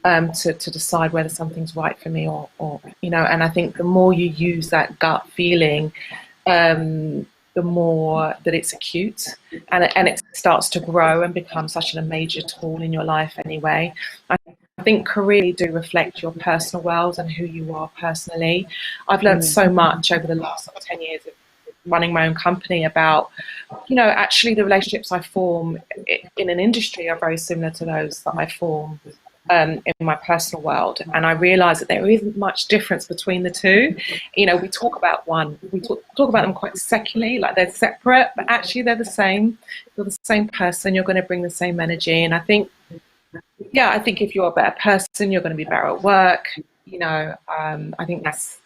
To decide whether something's right for me or, you know, and I think the more you use that gut feeling, the more that it's acute and it starts to grow and become such a major tool in your life anyway. I think careers do reflect your personal world and who you are personally. I've learned so much over the last 10 years of running my own company about, you know, actually the relationships I form in an industry are very similar to those that I form in my personal world, and I realize that there isn't much difference between the two. You know, we talk about talk about them quite secularly, like they're separate, but actually they're the same. You're the same person, you're going to bring the same energy, and I think if you're a better person, you're going to be better at work. You know, I think that's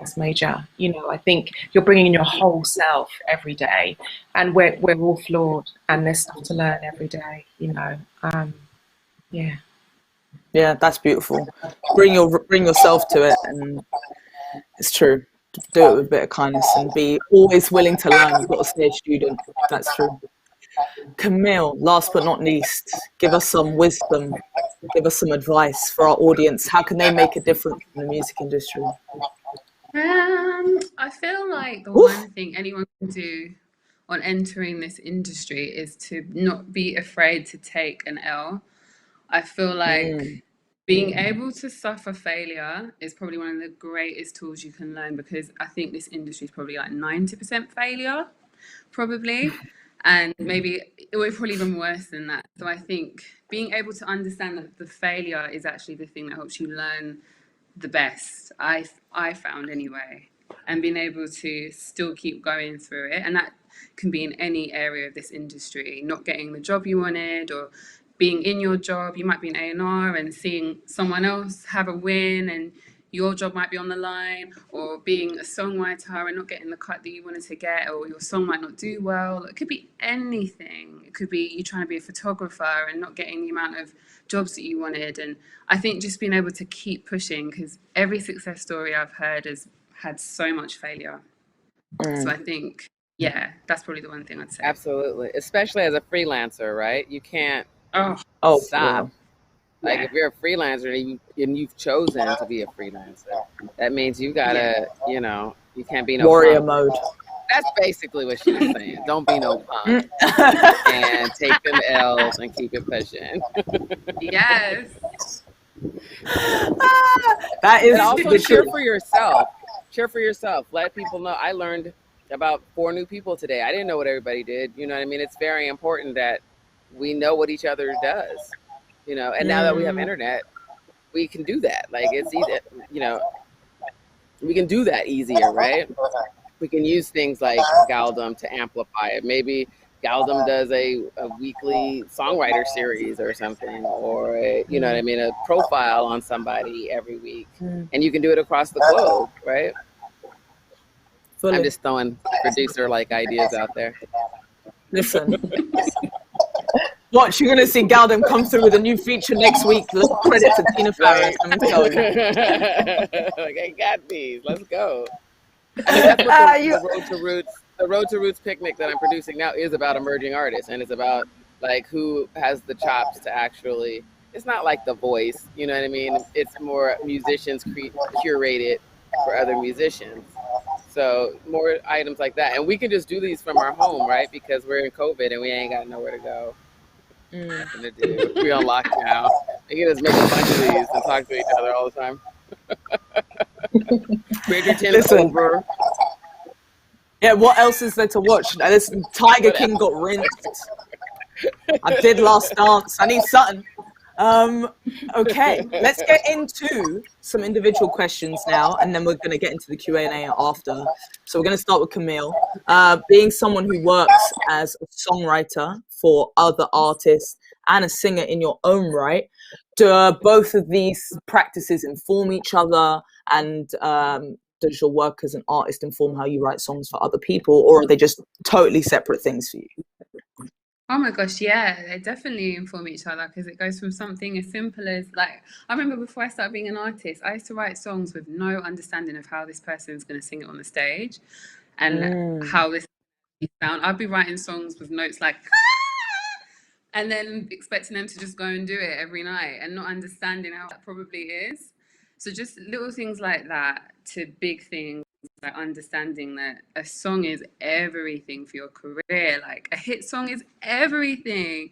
that's major. You know, I think you're bringing in your whole self every day, and we're all flawed, and there's stuff to learn every day. You know, yeah. Yeah, that's beautiful. Bring yourself to it, and it's true. Do it with a bit of kindness and be always willing to learn. You've got to stay a student. That's true. Camille, last but not least, give us some wisdom, give us some advice for our audience. How can they make a difference in the music industry? I feel like the one thing anyone can do on entering this industry is to not be afraid to take an L. I feel like being able to suffer failure is probably one of the greatest tools you can learn, because I think this industry is probably like 90% failure, probably. And maybe it would probably even worse than that. So I think being able to understand that the failure is actually the thing that helps you learn the best, I found anyway, and being able to still keep going through it. And that can be in any area of this industry, not getting the job you wanted, or being in your job. You might be an A&R and seeing someone else have a win and your job might be on the line, or being a songwriter and not getting the cut that you wanted to get, or your song might not do well. It could be anything. It could be you trying to be a photographer and not getting the amount of jobs that you wanted. And I think just being able to keep pushing, because every success story I've heard has had so much failure. So I think, yeah, that's probably the one thing I'd say. Absolutely. Especially as a freelancer, right? You can't Oh, stop. yeah. Like if you're a freelancer and you've chosen to be a freelancer, that means you gotta, you know, you can't be no warrior punk. mode. That's basically what she was saying. Don't be no punk and take them L's and keep it pushing. Yes. That is And also the cheer truth. for yourself. Cheer for yourself. Let people know. I learned about 4 new people today. I didn't know what everybody did. You know what I mean? It's very important that we know what each other does. You know, and now that we have internet, we can do that. Like it's easy, you know, we can do that easier, right? We can use things like gal-dem to amplify it. Maybe gal-dem does a weekly songwriter series or something, or you know what I mean, a profile on somebody every week, and you can do it across the globe, right? Fully. I'm just throwing producer-like ideas out there. Listen. Watch, you're gonna see gal-dem come through with a new feature next week. Let's credit to Tina Farris. I'm telling you. Like, I got these. Let's go. I mean, that's what the Road to Roots picnic that I'm producing now is about emerging artists, and it's about like who has the chops to actually. It's not like The Voice, you know what I mean? It's more musicians curated for other musicians. So more items like that, and we can just do these from our home, right? Because we're in COVID and we ain't got nowhere to go. Nothing to do. We on lockdown. We can just make a bunch of these and talk to each other all the time. Bridgerton's over. Yeah, what else is there to watch? This Tiger King got rinsed. I did Last Dance. I need something. Okay, let's get into some individual questions now, and then we're going to get into the Q&A after. So we're going to start with Camille. Being someone who works as a songwriter for other artists and a singer in your own right, do both of these practices inform each other? And does your work as an artist inform how you write songs for other people, or are they just totally separate things for you? Oh my gosh, yeah, they definitely inform each other, because it goes from something as simple as, like, I remember before I started being an artist, I used to write songs with no understanding of how this person's going to sing it on the stage and how this sound. I'd be writing songs with notes like, and then expecting them to just go and do it every night and not understanding how that probably is. So just little things like that to big things, like understanding that a song is everything for your career. Like a hit song is everything.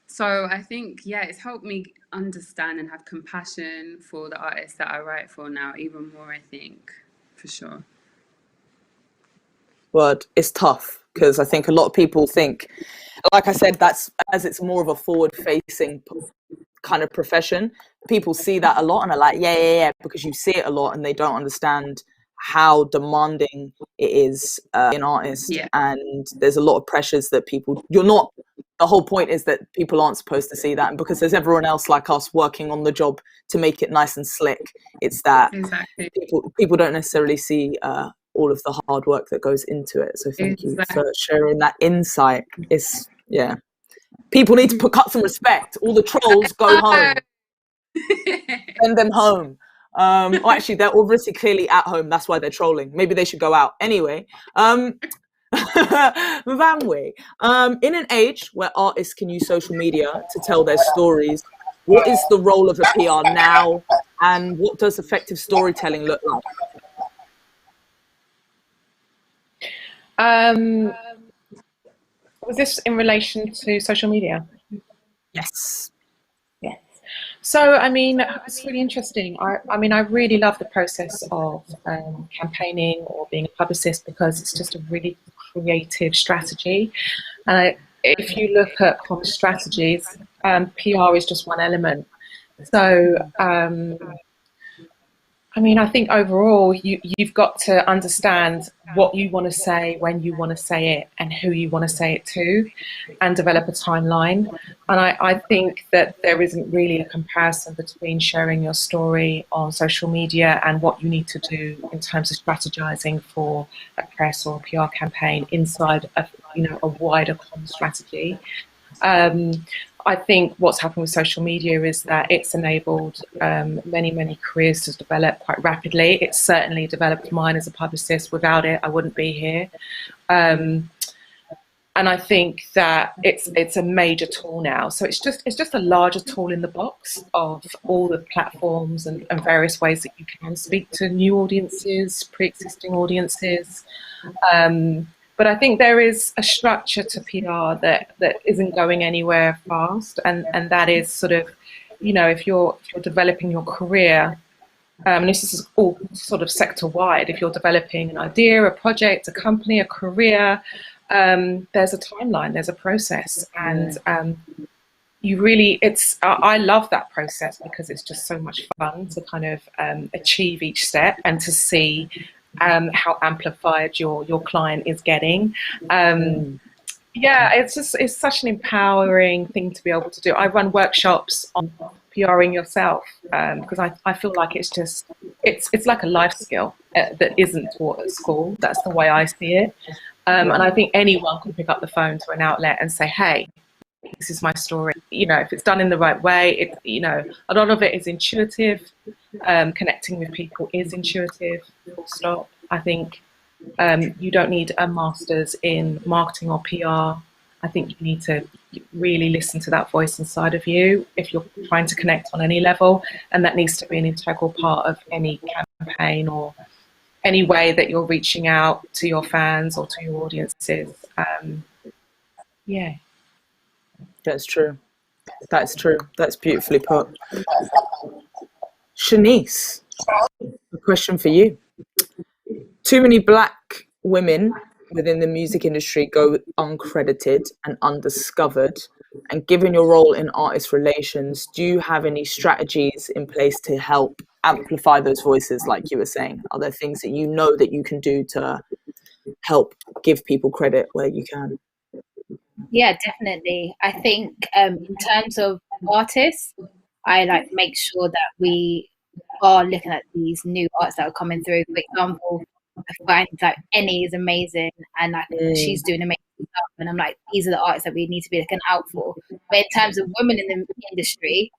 So I think, yeah, it's helped me understand and have compassion for the artists that I write for now, even more, I think, for sure. But it's tough, because I think a lot of people think, like I said, that's as it's more of a forward-facing kind of profession. People see that a lot and are like, yeah, because you see it a lot and they don't understand how demanding it is an artist, and there's a lot of pressures that the whole point is that people aren't supposed to see that, and because there's everyone else like us working on the job to make it nice and slick, it's that people don't necessarily see all of the hard work that goes into it. So thank you for sharing that insight. People need to cut some respect. All the trolls, go home. Send them home. Actually, they're obviously clearly at home. That's why they're trolling. Maybe they should go out. Anyway, Vanwe, in an age where artists can use social media to tell their stories, what is the role of a PR now, and what does effective storytelling look like? Was this in relation to social media? Yes. Yes. So, I mean, it's really interesting. I mean, I really love the process of campaigning or being a publicist, because it's just a really creative strategy. And if you look at common strategies, PR is just one element. So, I mean, I think overall you've got to understand what you want to say, when you want to say it, and who you want to say it to, and develop a timeline. And I think that there isn't really a comparison between sharing your story on social media and what you need to do in terms of strategizing for a press or a PR campaign inside a wider comm strategy. I think what's happened with social media is that it's enabled many careers to develop quite rapidly. It's certainly developed mine as a publicist. Without it, I wouldn't be here. And I think that it's a major tool now. So it's just a larger tool in the box of all the platforms and various ways that you can speak to new audiences, pre-existing audiences. But I think there is a structure to PR that isn't going anywhere fast, and that is sort of, if you're developing your career, and this is all sort of sector wide. If you're developing an idea, a project, a company, a career, there's a timeline, there's a process, and I love that process because it's just so much fun to kind of achieve each step and to see how amplified your client is getting. It's such an empowering thing to be able to do. I run workshops on PRing yourself because I feel like it's like a life skill that isn't taught at school. That's the way I see it. And I think anyone can pick up the phone to an outlet and say, hey, this is my story. If it's done in the right way, a lot of it is intuitive. Connecting with people is intuitive, full stop. I think you don't need a master's in marketing or PR. I think you need to really listen to that voice inside of you if you're trying to connect on any level, and that needs to be an integral part of any campaign or any way that you're reaching out to your fans or to your audiences. That's true. That's true. That's beautifully put. Shanice, a question for you. Too many Black women within the music industry go uncredited and undiscovered. And given your role in artist relations, do you have any strategies in place to help amplify those voices, like you were saying? Are there things that you know that you can do to help give people credit where you can? Yeah, definitely. I think in terms of artists, I make sure that we are looking at these new artists that are coming through. For example, I find Annie is amazing, and she's doing amazing stuff, and I'm like, these are the artists that we need to be looking out for. But in terms of women in the industry,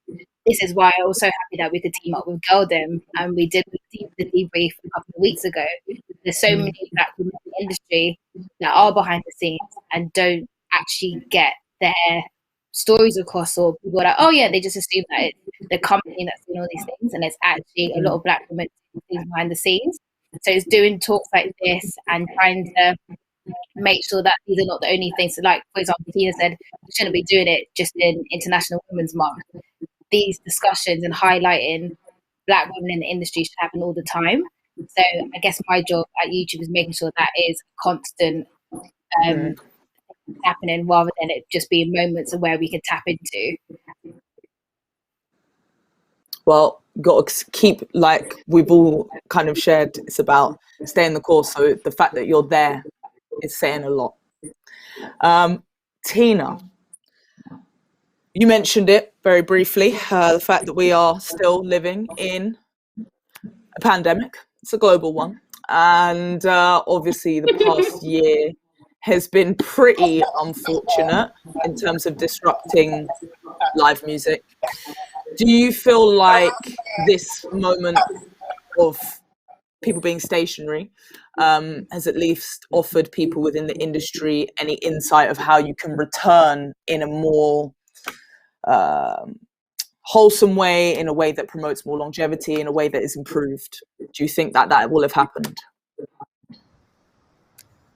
this is why I'm also happy that we could team up with gal-dem, and we did the debrief a couple of weeks ago. There's so many Black women in the industry that are behind the scenes and don't actually get their stories across, or people are like, oh yeah, they just assume that it's the company that's doing all these things, and it's actually a lot of Black women behind the scenes. So it's doing talks like this and trying to make sure that these are not the only things. So for example, Tina said we shouldn't be doing it just in International Women's Month. These discussions and highlighting Black women in the industry should happen all the time. So I guess my job at YouTube is making sure that is constant happening, rather than it just being moments of where we can tap into. Well, got to keep, like we've all kind of shared, it's about staying the course. So the fact that you're there is saying a lot. Tina, you mentioned it very briefly, the fact that we are still living in a pandemic. It's a global one. And obviously the past year has been pretty unfortunate in terms of disrupting live music. Do you feel like this moment of people being stationary has at least offered people within the industry any insight of how you can return in a more wholesome way, in a way that promotes more longevity, in a way that is improved? Do you think that that will have happened?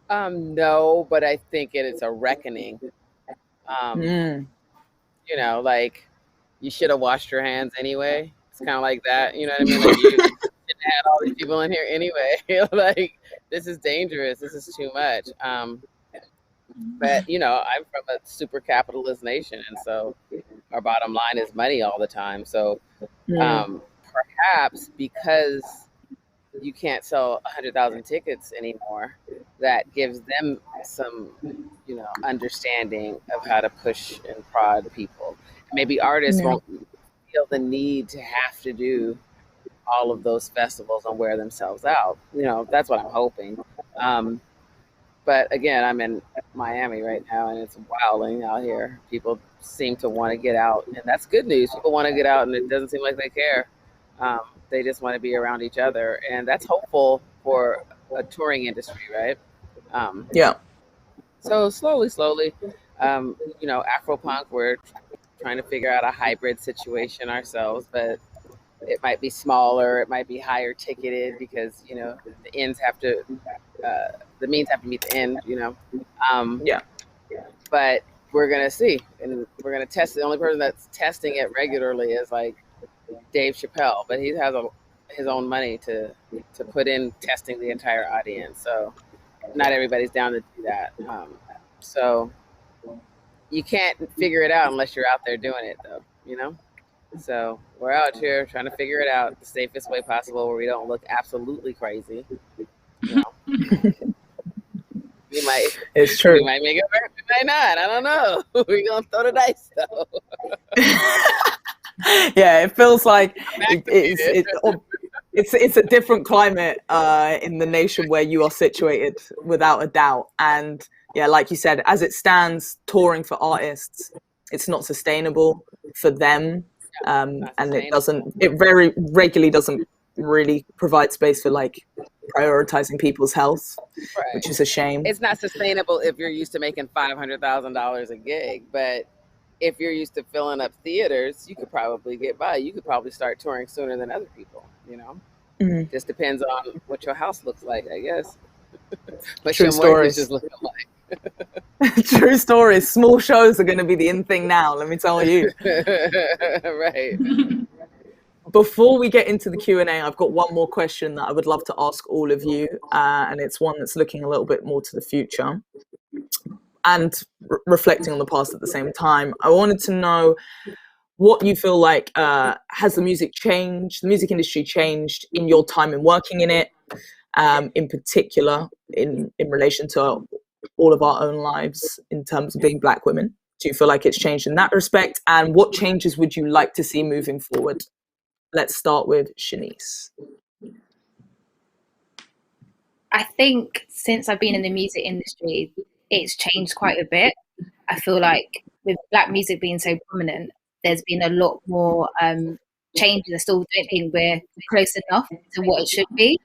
No, but I think it's a reckoning. You know, like, you should have washed your hands anyway. It's kind of like that. You know what I mean? Like, you shouldn't have had all these people in here anyway. Like, this is dangerous. This is too much. But, you know, I'm from a super capitalist nation, and so our bottom line is money all the time. So perhaps because you can't sell 100,000 tickets anymore, that gives them some, you know, understanding of how to push and prod people. Maybe artists won't feel the need to have to do all of those festivals and wear themselves out. You know, that's what I'm hoping. But again, I'm in Miami right now, and it's wilding out here. People seem to want to get out, and that's good news. People want to get out, and it doesn't seem like they care. They just want to be around each other, and that's hopeful for a touring industry, right? Yeah. So slowly, you know, Afropunk, we're trying to figure out a hybrid situation ourselves, but it might be smaller, it might be higher ticketed, because, you know, the ends have to, the means have to meet the end, you know. Yeah. But we're gonna see, and we're gonna test it. The only person that's testing it regularly is like Dave Chappelle, but he has his own money to put in testing the entire audience. So not everybody's down to do that. So you can't figure it out unless you're out there doing it, though, you know? So we're out here trying to figure it out the safest way possible, where we don't look absolutely crazy. You know, It's true. We might make it work. We might not. I don't know. We're gonna throw the dice, though. Yeah, it feels like it's a different climate in the nation where you are situated, without a doubt. And yeah, like you said, as it stands, touring for artists, it's not sustainable for them. And it very regularly doesn't really provide space for like prioritizing people's health, right, which is a shame. It's not sustainable if you're used to making $500,000 a gig, but if you're used to filling up theaters, you could probably get by. You could probably start touring sooner than other people, you know? Just depends on what your house looks like, I guess. What True your stories. mortgage is looking like. True stories. Small shows are going to be the in thing now, let me tell you. Right. Before we get into the Q&A, I've got one more question that I would love to ask all of you, and it's one that's looking a little bit more to the future and reflecting on the past at the same time. I wanted to know what you feel like, has the music industry changed in your time in working in it, in particular in relation to all of our own lives in terms of being Black women? Do you feel like it's changed in that respect? And what changes would you like to see moving forward? Let's start with Shanice. I think since I've been in the music industry, it's changed quite a bit. I feel like with Black music being so prominent, there's been a lot more changes. I still don't think we're close enough to what it should be.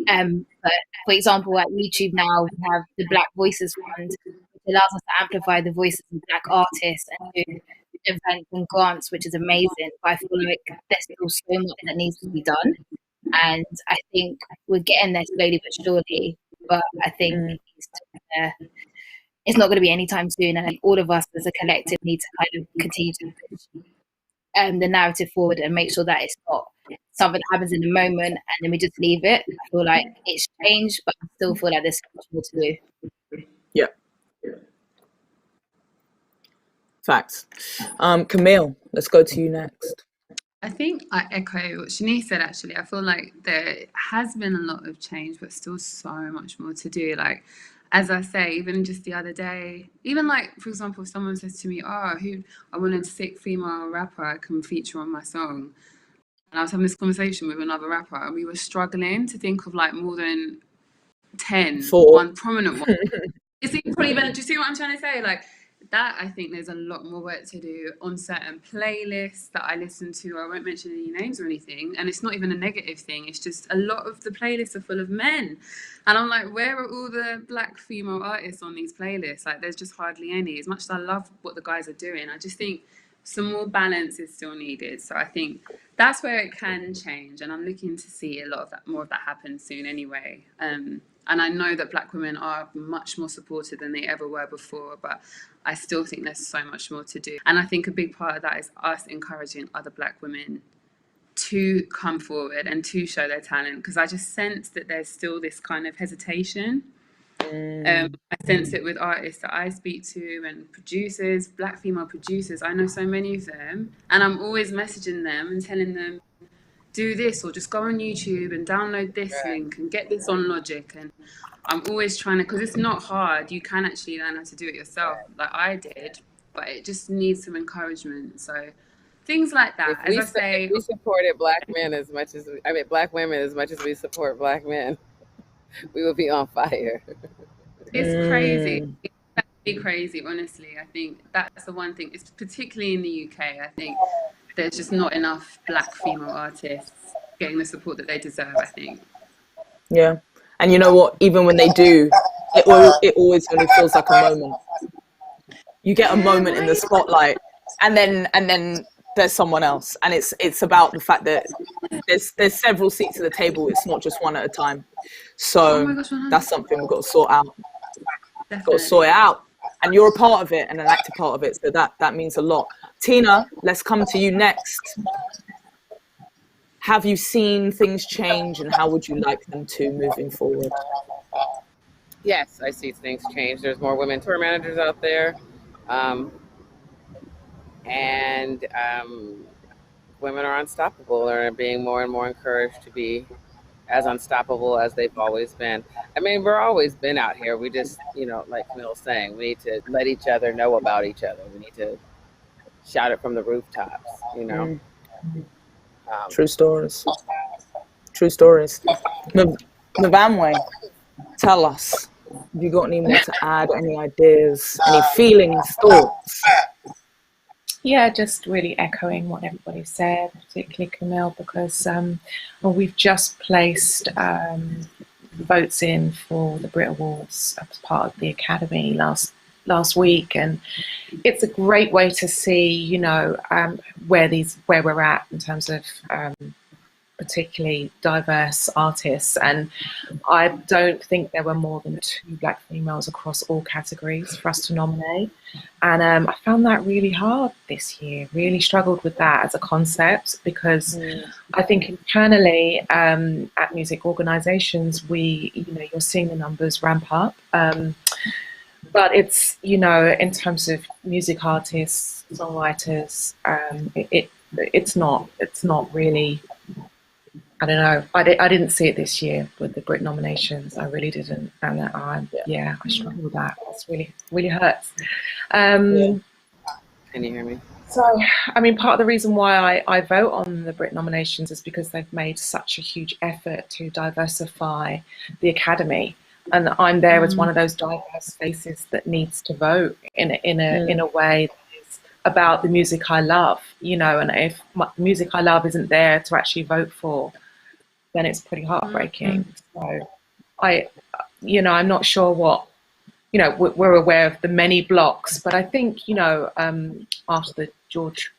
But for example, at YouTube now, we have the Black Voices Fund, which allows us to amplify the voices of Black artists and do events and grants, which is amazing. But I feel like there's still so much that needs to be done. And I think we're getting there slowly but surely. But I think it's not going to be anytime soon. And I think all of us as a collective need to kind of continue to push the narrative forward and make sure that it's not something that happens in the moment and then we just leave it. I feel like it's changed, but I still feel like there's so much more to do. Yeah. Facts. Camille, let's go to you next. I think I echo what Shanice said actually. I feel like there has been a lot of change, but still so much more to do. Like, as I say, even just the other day, even like, for example, if someone says to me, oh, who I want a sick female rapper I can feature on my song. And I was having this conversation with another rapper, and we were struggling to think of like more than 10, For one prominent one. It's probably even, do you see what I'm trying to say? Like that, I think there's a lot more work to do on certain playlists that I listen to. I won't mention any names or anything, and it's not even a negative thing. It's just a lot of the playlists are full of men, and I'm like, where are all the black female artists on these playlists? Like, there's just hardly any. As much as I love what the guys are doing, I just think some more balance is still needed. So I think that's where it can change, and I'm looking to see a lot of that, more of that happen soon anyway. And I know that black women are much more supported than they ever were before, but I still think there's so much more to do. And I think a big part of that is us encouraging other black women to come forward and to show their talent, because I just sense that there's still this kind of hesitation. I sense it with artists that I speak to and producers, black female producers. I know so many of them, and I'm always messaging them and telling them, do this, or just go on YouTube and download this link and get this on Logic. And I'm always trying to, because it's not hard. You can actually learn how to do it yourself, like I did, but it just needs some encouragement. So things like that. If we supported black men as much as black women as much as we support black men, we would be on fire. It's crazy. It's actually crazy, honestly. I think that's the one thing. It's particularly in the UK. I think there's just not enough black female artists getting the support that they deserve, I think. Yeah. And you know what? Even when they do, it always only feels like a moment. You get a moment in the spotlight, and then there's someone else, and it's about the fact that there's several seats at the table. It's not just one at a time. So that's something we've got to sort out. Definitely. Got to sort it out. And you're a part of it and an active part of it, so that means a lot. Tina, let's come to you next. Have you seen things change, and how would you like them to moving forward? Yes, I see things change. There's more women tour managers out there, and women are unstoppable, or are being more and more encouraged to be as unstoppable as they've always been. I mean, we're always been out here. We just, like Camille's saying, we need to let each other know about each other. We need to shout it from the rooftops, True stories. True stories. Navamwe, tell us, have you got any more to add, any ideas, any feelings, thoughts? Yeah, just really echoing what everybody said, particularly Camille, because we've just placed votes in for the Brit Awards as part of the Academy last week, and it's a great way to see, where we're at in terms of particularly diverse artists. And I don't think there were more than 2 black females across all categories for us to nominate. And I found that really hard this year, really struggled with that as a concept, because I think internally at music organizations, you're seeing the numbers ramp up. But it's, in terms of music artists, songwriters, it's not really, I don't know. I didn't see it this year with the Brit nominations. I really didn't, and I struggle with that. It's really hurts. Can you hear me? So, I mean, part of the reason why I vote on the Brit nominations is because they've made such a huge effort to diversify the Academy, and I'm there as one of those diverse faces that needs to vote in a way that is about the music I love, and if music I love isn't there to actually vote for, then it's pretty heartbreaking. So I'm not sure what, we're aware of the many blocks, but I think, after the George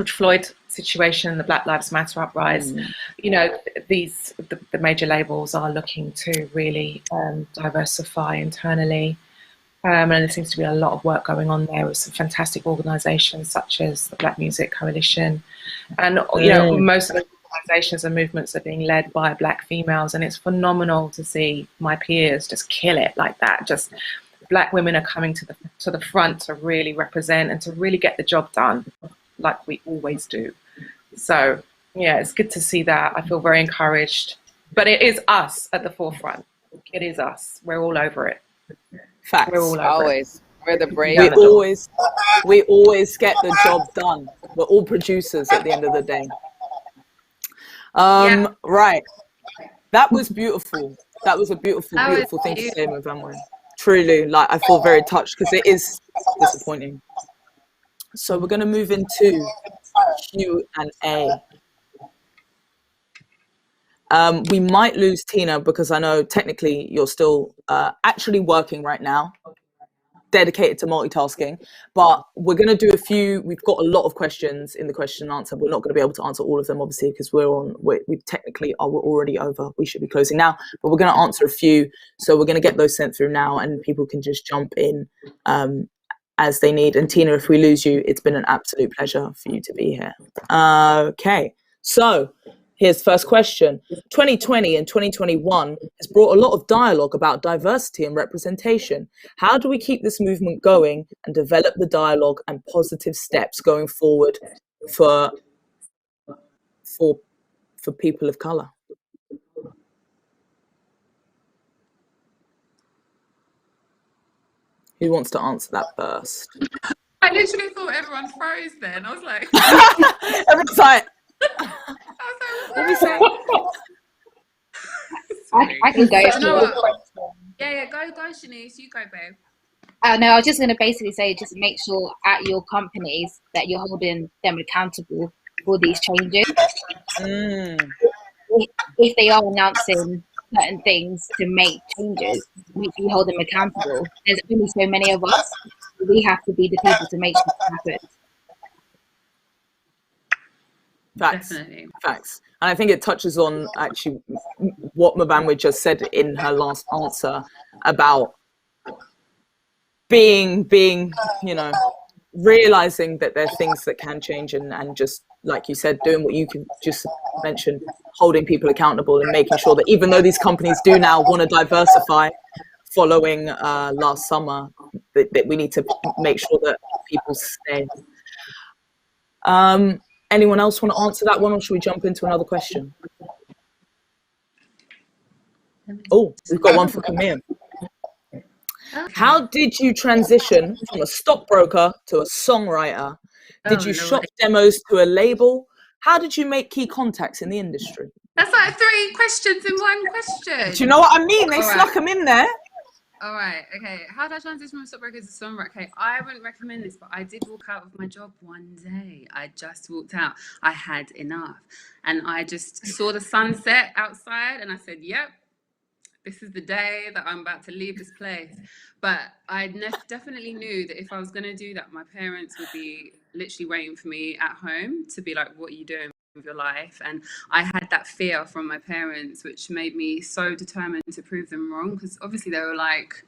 Floyd situation, the Black Lives Matter uprising, the major labels are looking to really diversify internally. And there seems to be a lot of work going on there with some fantastic organisations such as the Black Music Coalition. And, most of the organisations and movements are being led by black females, and it's phenomenal to see my peers just kill it like that. Just black women are coming to the front to really represent and to really get the job done. like we always do. So yeah, it's good to see that. I feel very encouraged. But it is us at the forefront. It is us. We're all over it. Facts. We're all over Always. We're the brave. We always get the job done. We're all producers at the end of the day. Right. That was beautiful. That was a beautiful, beautiful thing to say, Mavamwe. Truly, like, I feel very touched because it is disappointing. So we're going to move into Q&A. We might lose Tina because I know technically you're still actually working right now, dedicated to multitasking, but we're going to do a few. We've got a lot of questions in the question and answer. We're not going to be able to answer all of them, obviously, because we're already over. We should be closing now, but we're going to answer a few. So we're going to get those sent through now, and people can just jump in as they need. And Tina, if we lose you, it's been an absolute pleasure for you to be here. Okay, so here's the first question. 2020 and 2021 has brought a lot of dialogue about diversity and representation. How do we keep this movement going and develop the dialogue and positive steps going forward for people of color? Who wants to answer that first? I literally thought everyone froze then. I was like, Everyone's like, what are we saying? I can go. You know what? Yeah, go, Shanice. You go, babe. No, I was just going to basically say, just make sure at your companies that you're holding them accountable for these changes. If they are announcing certain things to make changes, make sure you hold them accountable. There's only so many of us. We have to be the people to make sure it happens. Facts. And I think it touches on actually what Mavamwe just said in her last answer about being, realizing that there are things that can change and just, like you said, doing what you can just mention, holding people accountable and making sure that even though these companies do now want to diversify following last summer, that we need to make sure that people stay. Anyone else want to answer that one, or should we jump into another question? Oh, we've got one for Camille. Okay. How did you transition from a stockbroker to a songwriter? Did you shop demos to a label? How did you make key contacts in the industry? That's like 3 questions in one question. Do you know what I mean? They snuck them in there. All right, okay. How did I transition from a stockbroker to songwriter? Okay, I wouldn't recommend this, but I did walk out of my job one day. I just walked out. I had enough. And I just saw the sunset outside and I said, yep, this is the day that I'm about to leave this place. But I definitely knew that if I was going to do that, my parents would be literally waiting for me at home to be like, what are you doing with your life? And I had that fear from my parents, which made me so determined to prove them wrong, because obviously they were like,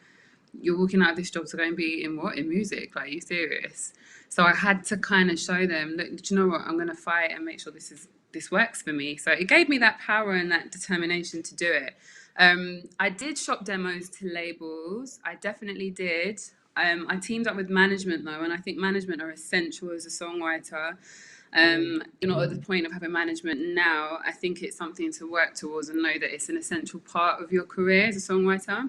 you're walking out of this job to go and be in music, like, are you serious? So I had to kind of show them, look, do you know what, I'm going to fight and make sure this works for me. So it gave me that power and that determination to do it. I did shop demos to labels. I definitely did. I teamed up with management though, and I think management are essential as a songwriter. You're not at the point of having management now. I think it's something to work towards and know that it's an essential part of your career as a songwriter,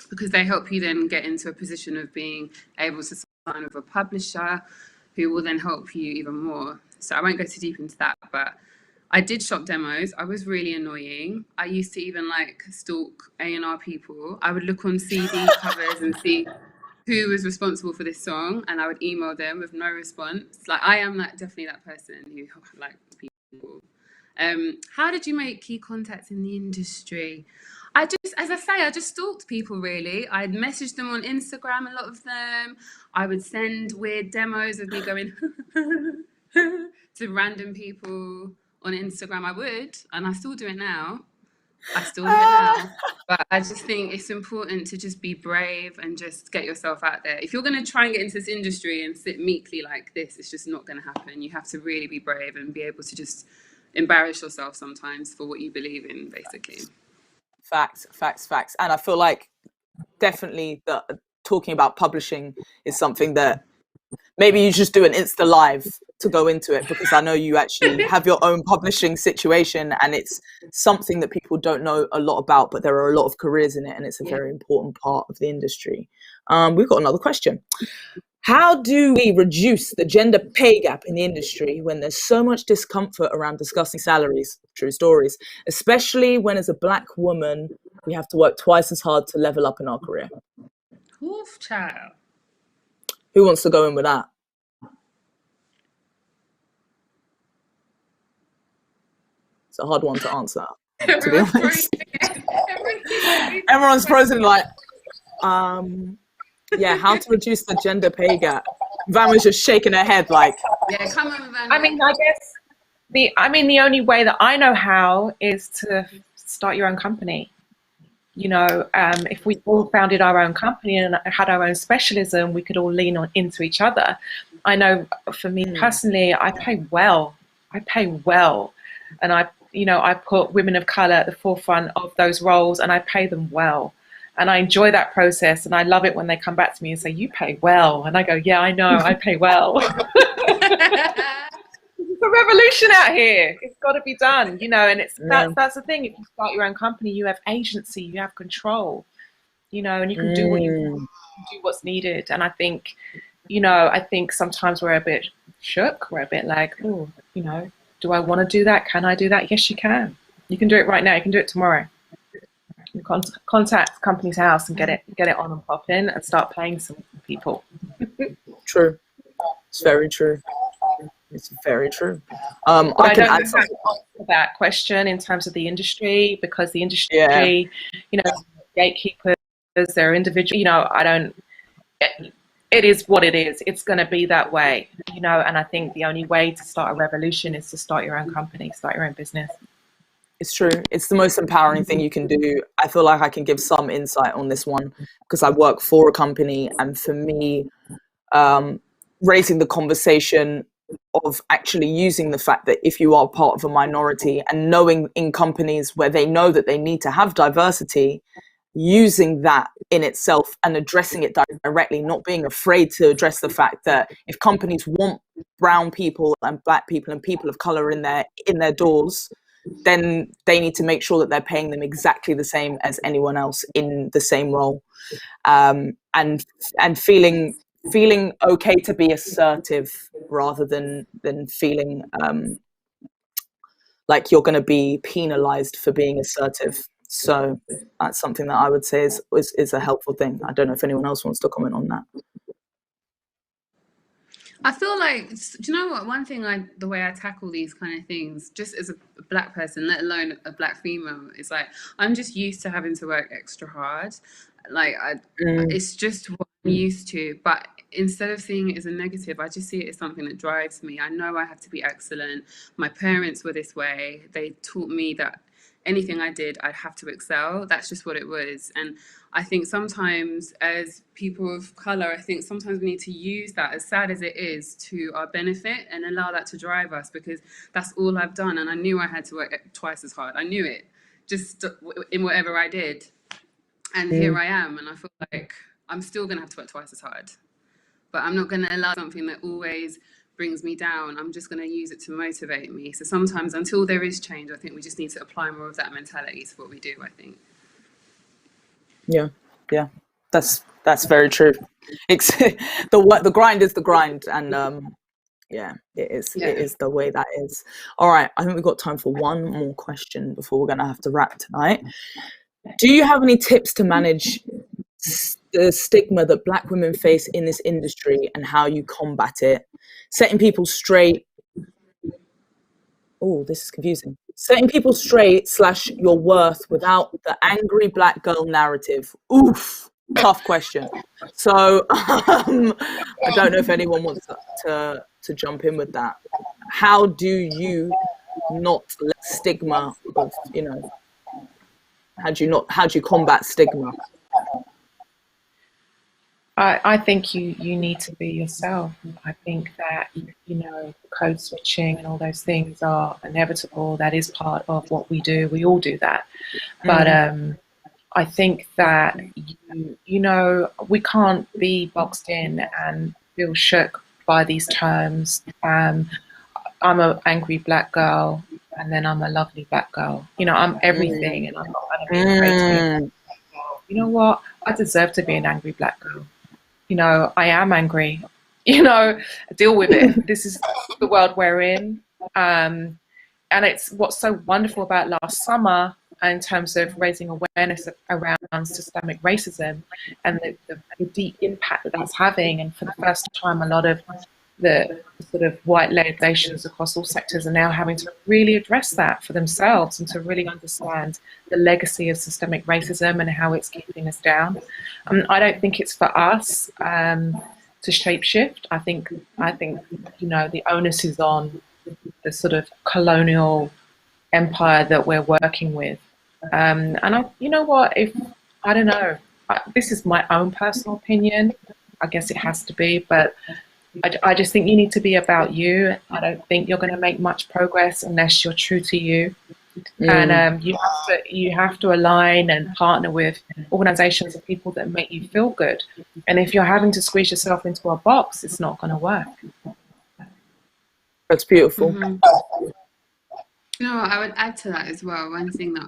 because they help you then get into a position of being able to sign with a publisher who will then help you even more. So I won't go too deep into that, but I did shop demos. I was really annoying. I used to even like stalk A&R people. I would look on CD covers and see who was responsible for this song, and I would email them with no response. Like, I am definitely that person who like people. How did you make key contacts in the industry? I just stalked people, really. I'd message them on Instagram, a lot of them. I would send weird demos of me going to random people on Instagram. I would, and I still do it now. But I just think it's important to just be brave and just get yourself out there. If you're going to try and get into this industry and sit meekly like this, it's just not going to happen. You have to really be brave and be able to just embarrass yourself sometimes for what you believe in, basically. Facts. And I feel like definitely talking about publishing is something that maybe you just do an Insta live to go into it, because I know you actually have your own publishing situation, and it's something that people don't know a lot about, but there are a lot of careers in it, and it's a very important part of the industry. We've got another question. How do we reduce the gender pay gap in the industry when there's so much discomfort around discussing salaries? True stories, especially when as a Black woman, we have to work twice as hard to level up in our career. Oof, child. Who wants to go in with that? It's a hard one to answer, to be honest. Everyone's frozen like, yeah, how to reduce the gender pay gap. Van was just shaking her head like, yeah, come on, Van. I mean, I guess the only way that I know how is to start your own company. You know, if we all founded our own company and had our own specialism, we could all lean on into each other. I know for me personally, I pay well, and I put women of color at the forefront of those roles, and I pay them well. And I enjoy that process, and I love it when they come back to me and say, "You pay well," and I go, "Yeah, I know, I pay well." It's a revolution out here. It's got to be done, you know. And that's the thing. If you start your own company, you have agency, you have control, you know, and you can do what you want, do what's needed. And I think, sometimes we're a bit shook. We're a bit like, oh, you know, do I want to do that? Can I do that? Yes, you can. You can do it right now. You can do it tomorrow. You contact company's house and get it on and pop in and start paying some people. True. It's very true. It's very true. I can add something to that question in terms of the industry, because the industry, you know, gatekeepers, they're individual. You know, it is what it is. It's going to be that way, you know. And I think the only way to start a revolution is to start your own company, start your own business. It's true. It's the most empowering thing you can do. I feel like I can give some insight on this one because I work for a company, and for me, raising the conversation of actually using the fact that if you are part of a minority, and knowing in companies where they know that they need to have diversity, using that in itself and addressing it directly, not being afraid to address the fact that if companies want brown people and Black people and people of color in their doors, then they need to make sure that they're paying them exactly the same as anyone else in the same role, and feeling okay to be assertive rather than feeling like you're going to be penalized for being assertive. So that's something that I would say is a helpful thing. I don't know if anyone else wants to comment on that. I feel like, do you know what? One thing, the way I tackle these kind of things, just as a Black person, let alone a Black female, is like, I'm just used to having to work extra hard. Like, it's just what I'm used to. But instead of seeing it as a negative, I just see it as something that drives me. I know I have to be excellent. My parents were this way. They taught me that anything I did, I'd have to excel. That's just what it was. And I think sometimes as people of color, I think sometimes we need to use that, as sad as it is, to our benefit and allow that to drive us, because that's all I've done. And I knew I had to work twice as hard. I knew it, just in whatever I did. And here I am. And I feel like I'm still going to have to work twice as hard. But I'm not going to allow something that always brings me down. I'm just going to use it to motivate me. So sometimes, until there is change, I think we just need to apply more of that mentality to what we do, I think. Yeah, that's very true. It's the grind is the grind, and it is the way that is. All right, I think we've got time for one more question before we're going to have to wrap tonight. Do you have any tips to manage the stigma that Black women face in this industry and how you combat it? Setting people straight. Oh, this is confusing. Setting people straight / your worth without the angry Black girl narrative. Oof, tough question. So I don't know if anyone wants to jump in with that. How do you not let stigma of, you know, how do you combat stigma? I think you need to be yourself. I think that, you know, code switching and all those things are inevitable. That is part of what we do. We all do that. But I think that, you know, we can't be boxed in and feel shook by these terms. I'm an angry black girl, and then I'm a lovely black girl. You know, I'm everything, and I'm not going to be afraid to be a black girl. You know what? I deserve to be an angry black girl. You know, I am angry. You know, deal with it. This is the world we're in. And it's what's so wonderful about last summer in terms of raising awareness around systemic racism and the deep impact that that's having. And for the first time, a lot of the sort of white-led nations across all sectors are now having to really address that for themselves and to really understand the legacy of systemic racism and how it's keeping us down. I don't think it's for us to shapeshift. I think you know, the onus is on the sort of colonial empire that we're working with. And you know what, if I don't know, this is my own personal opinion. I guess it has to be, but I just think you need to be about you. I don't think you're going to make much progress unless you're true to you. And you have to align and partner with organizations and people that make you feel good. And if you're having to squeeze yourself into a box, it's not going to work. That's beautiful. You know, I would add to that as well. One thing that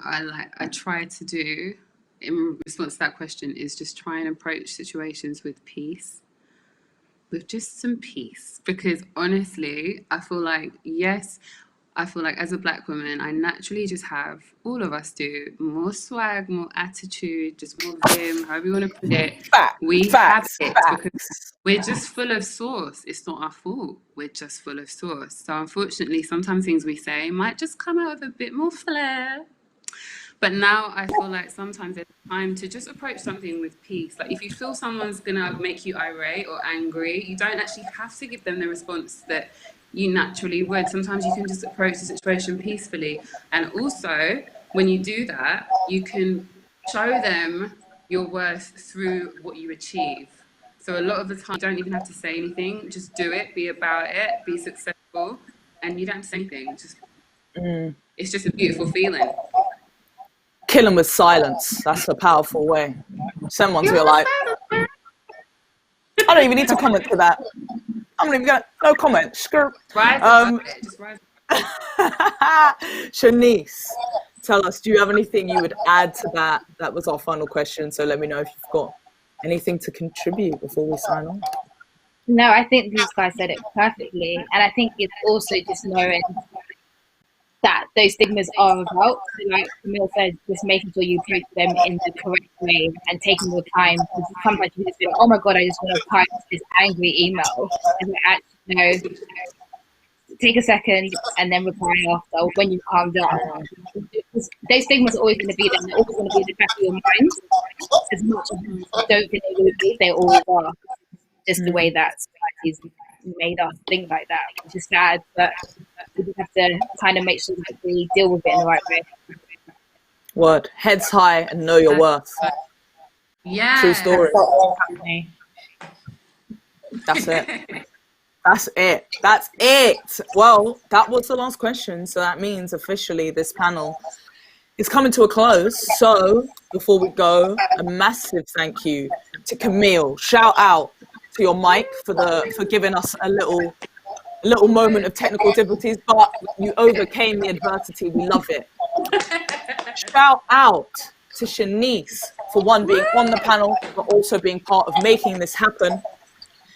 I try to do in response to that question is just try and approach situations with peace, with just some peace. Because honestly, I feel like, yes, I feel like as a black woman, I naturally just have, all of us do, more swag, more attitude, just more vim, however you want to put it. We have it because we're just full of sauce. It's not our fault. We're just full of sauce. So unfortunately, sometimes things we say might just come out with a bit more flair. But now I feel like sometimes there's time to just approach something with peace. Like if you feel someone's gonna make you irate or angry, you don't actually have to give them the response that you naturally would. Sometimes you can just approach the situation peacefully. And also, when you do that, you can show them your worth through what you achieve. So a lot of the time, you don't even have to say anything. Just do it, be about it, be successful, and you don't have to say anything. Just, it's just a beautiful feeling. Kill them with silence. That's a powerful way. Someone to be like, I don't even need to comment to that. I'm not even gonna, no comment. Skirt. Just rise. Shanice, tell us, do you have anything you would add to that? That was our final question, so let me know if you've got anything to contribute before we sign on. No, I think these guys said it perfectly. And I think it's also just knowing that those stigmas are about. So like Camille said, just making sure you approach them in the correct way and taking your time. Because sometimes you just feel, oh my God, I just want to type this angry email. And like, actually, no, take a second and then reply after when you calm down. Those stigmas are always going to be there. They're always going to be in the back of your mind. As much as you don't think they will be, they always are. Just the way that society's made us think like that, which is sad, but we just have to kind of make sure that we deal with it in the right way. Word. Heads high and know your worth. Yeah. True story. That's it. That's it. That's it. Well, that was the last question. So that means officially this panel is coming to a close. So before we go, a massive thank you to Camille. Shout out to your mic for giving us a little moment of technical difficulties, but you overcame the adversity. We love it. Shout out to Shanice for one, being on the panel, but also being part of making this happen.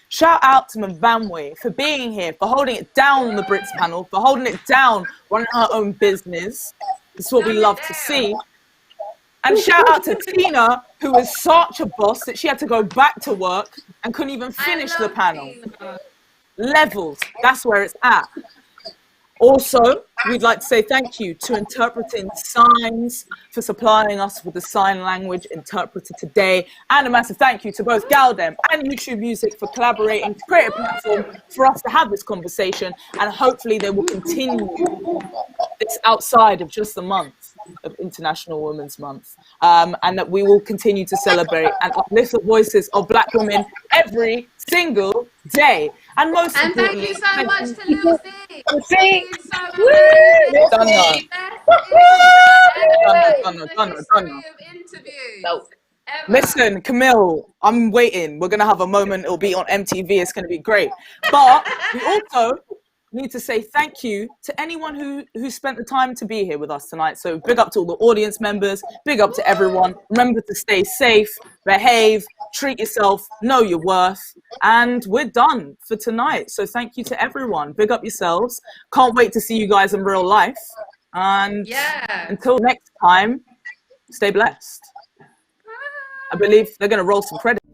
Shout out to Mvanwe for being here, for holding it down on the Brits panel, for holding it down, running her own business. This is what we love to see. And shout out to Tina, who was such a boss that she had to go back to work and couldn't even finish the panel. Tina. Levels, that's where it's at. Also, we'd like to say thank you to Interpreting Signs for supplying us with the sign language interpreter today. And a massive thank you to both gal-dem and YouTube Music for collaborating to create a platform for us to have this conversation. And hopefully they will continue this outside of just the month of International Women's Month. And that we will continue to celebrate and uplift the voices of Black women every single day. And most importantly, thank you so much to Lucy. Thank you so much. Donna. Interview. Donna. No. ever. Listen, Camille, I'm waiting. We're going to have a moment. It'll be on MTV. It's going to be great. But we also need to say thank you to anyone who spent the time to be here with us tonight. So big up to all the audience members. Big up to everyone. Remember to stay safe, behave, treat yourself, know your worth. And we're done for tonight. So thank you to everyone. Big up yourselves. Can't wait to see you guys in real life. And until next time, stay blessed. I believe they're going to roll some credits.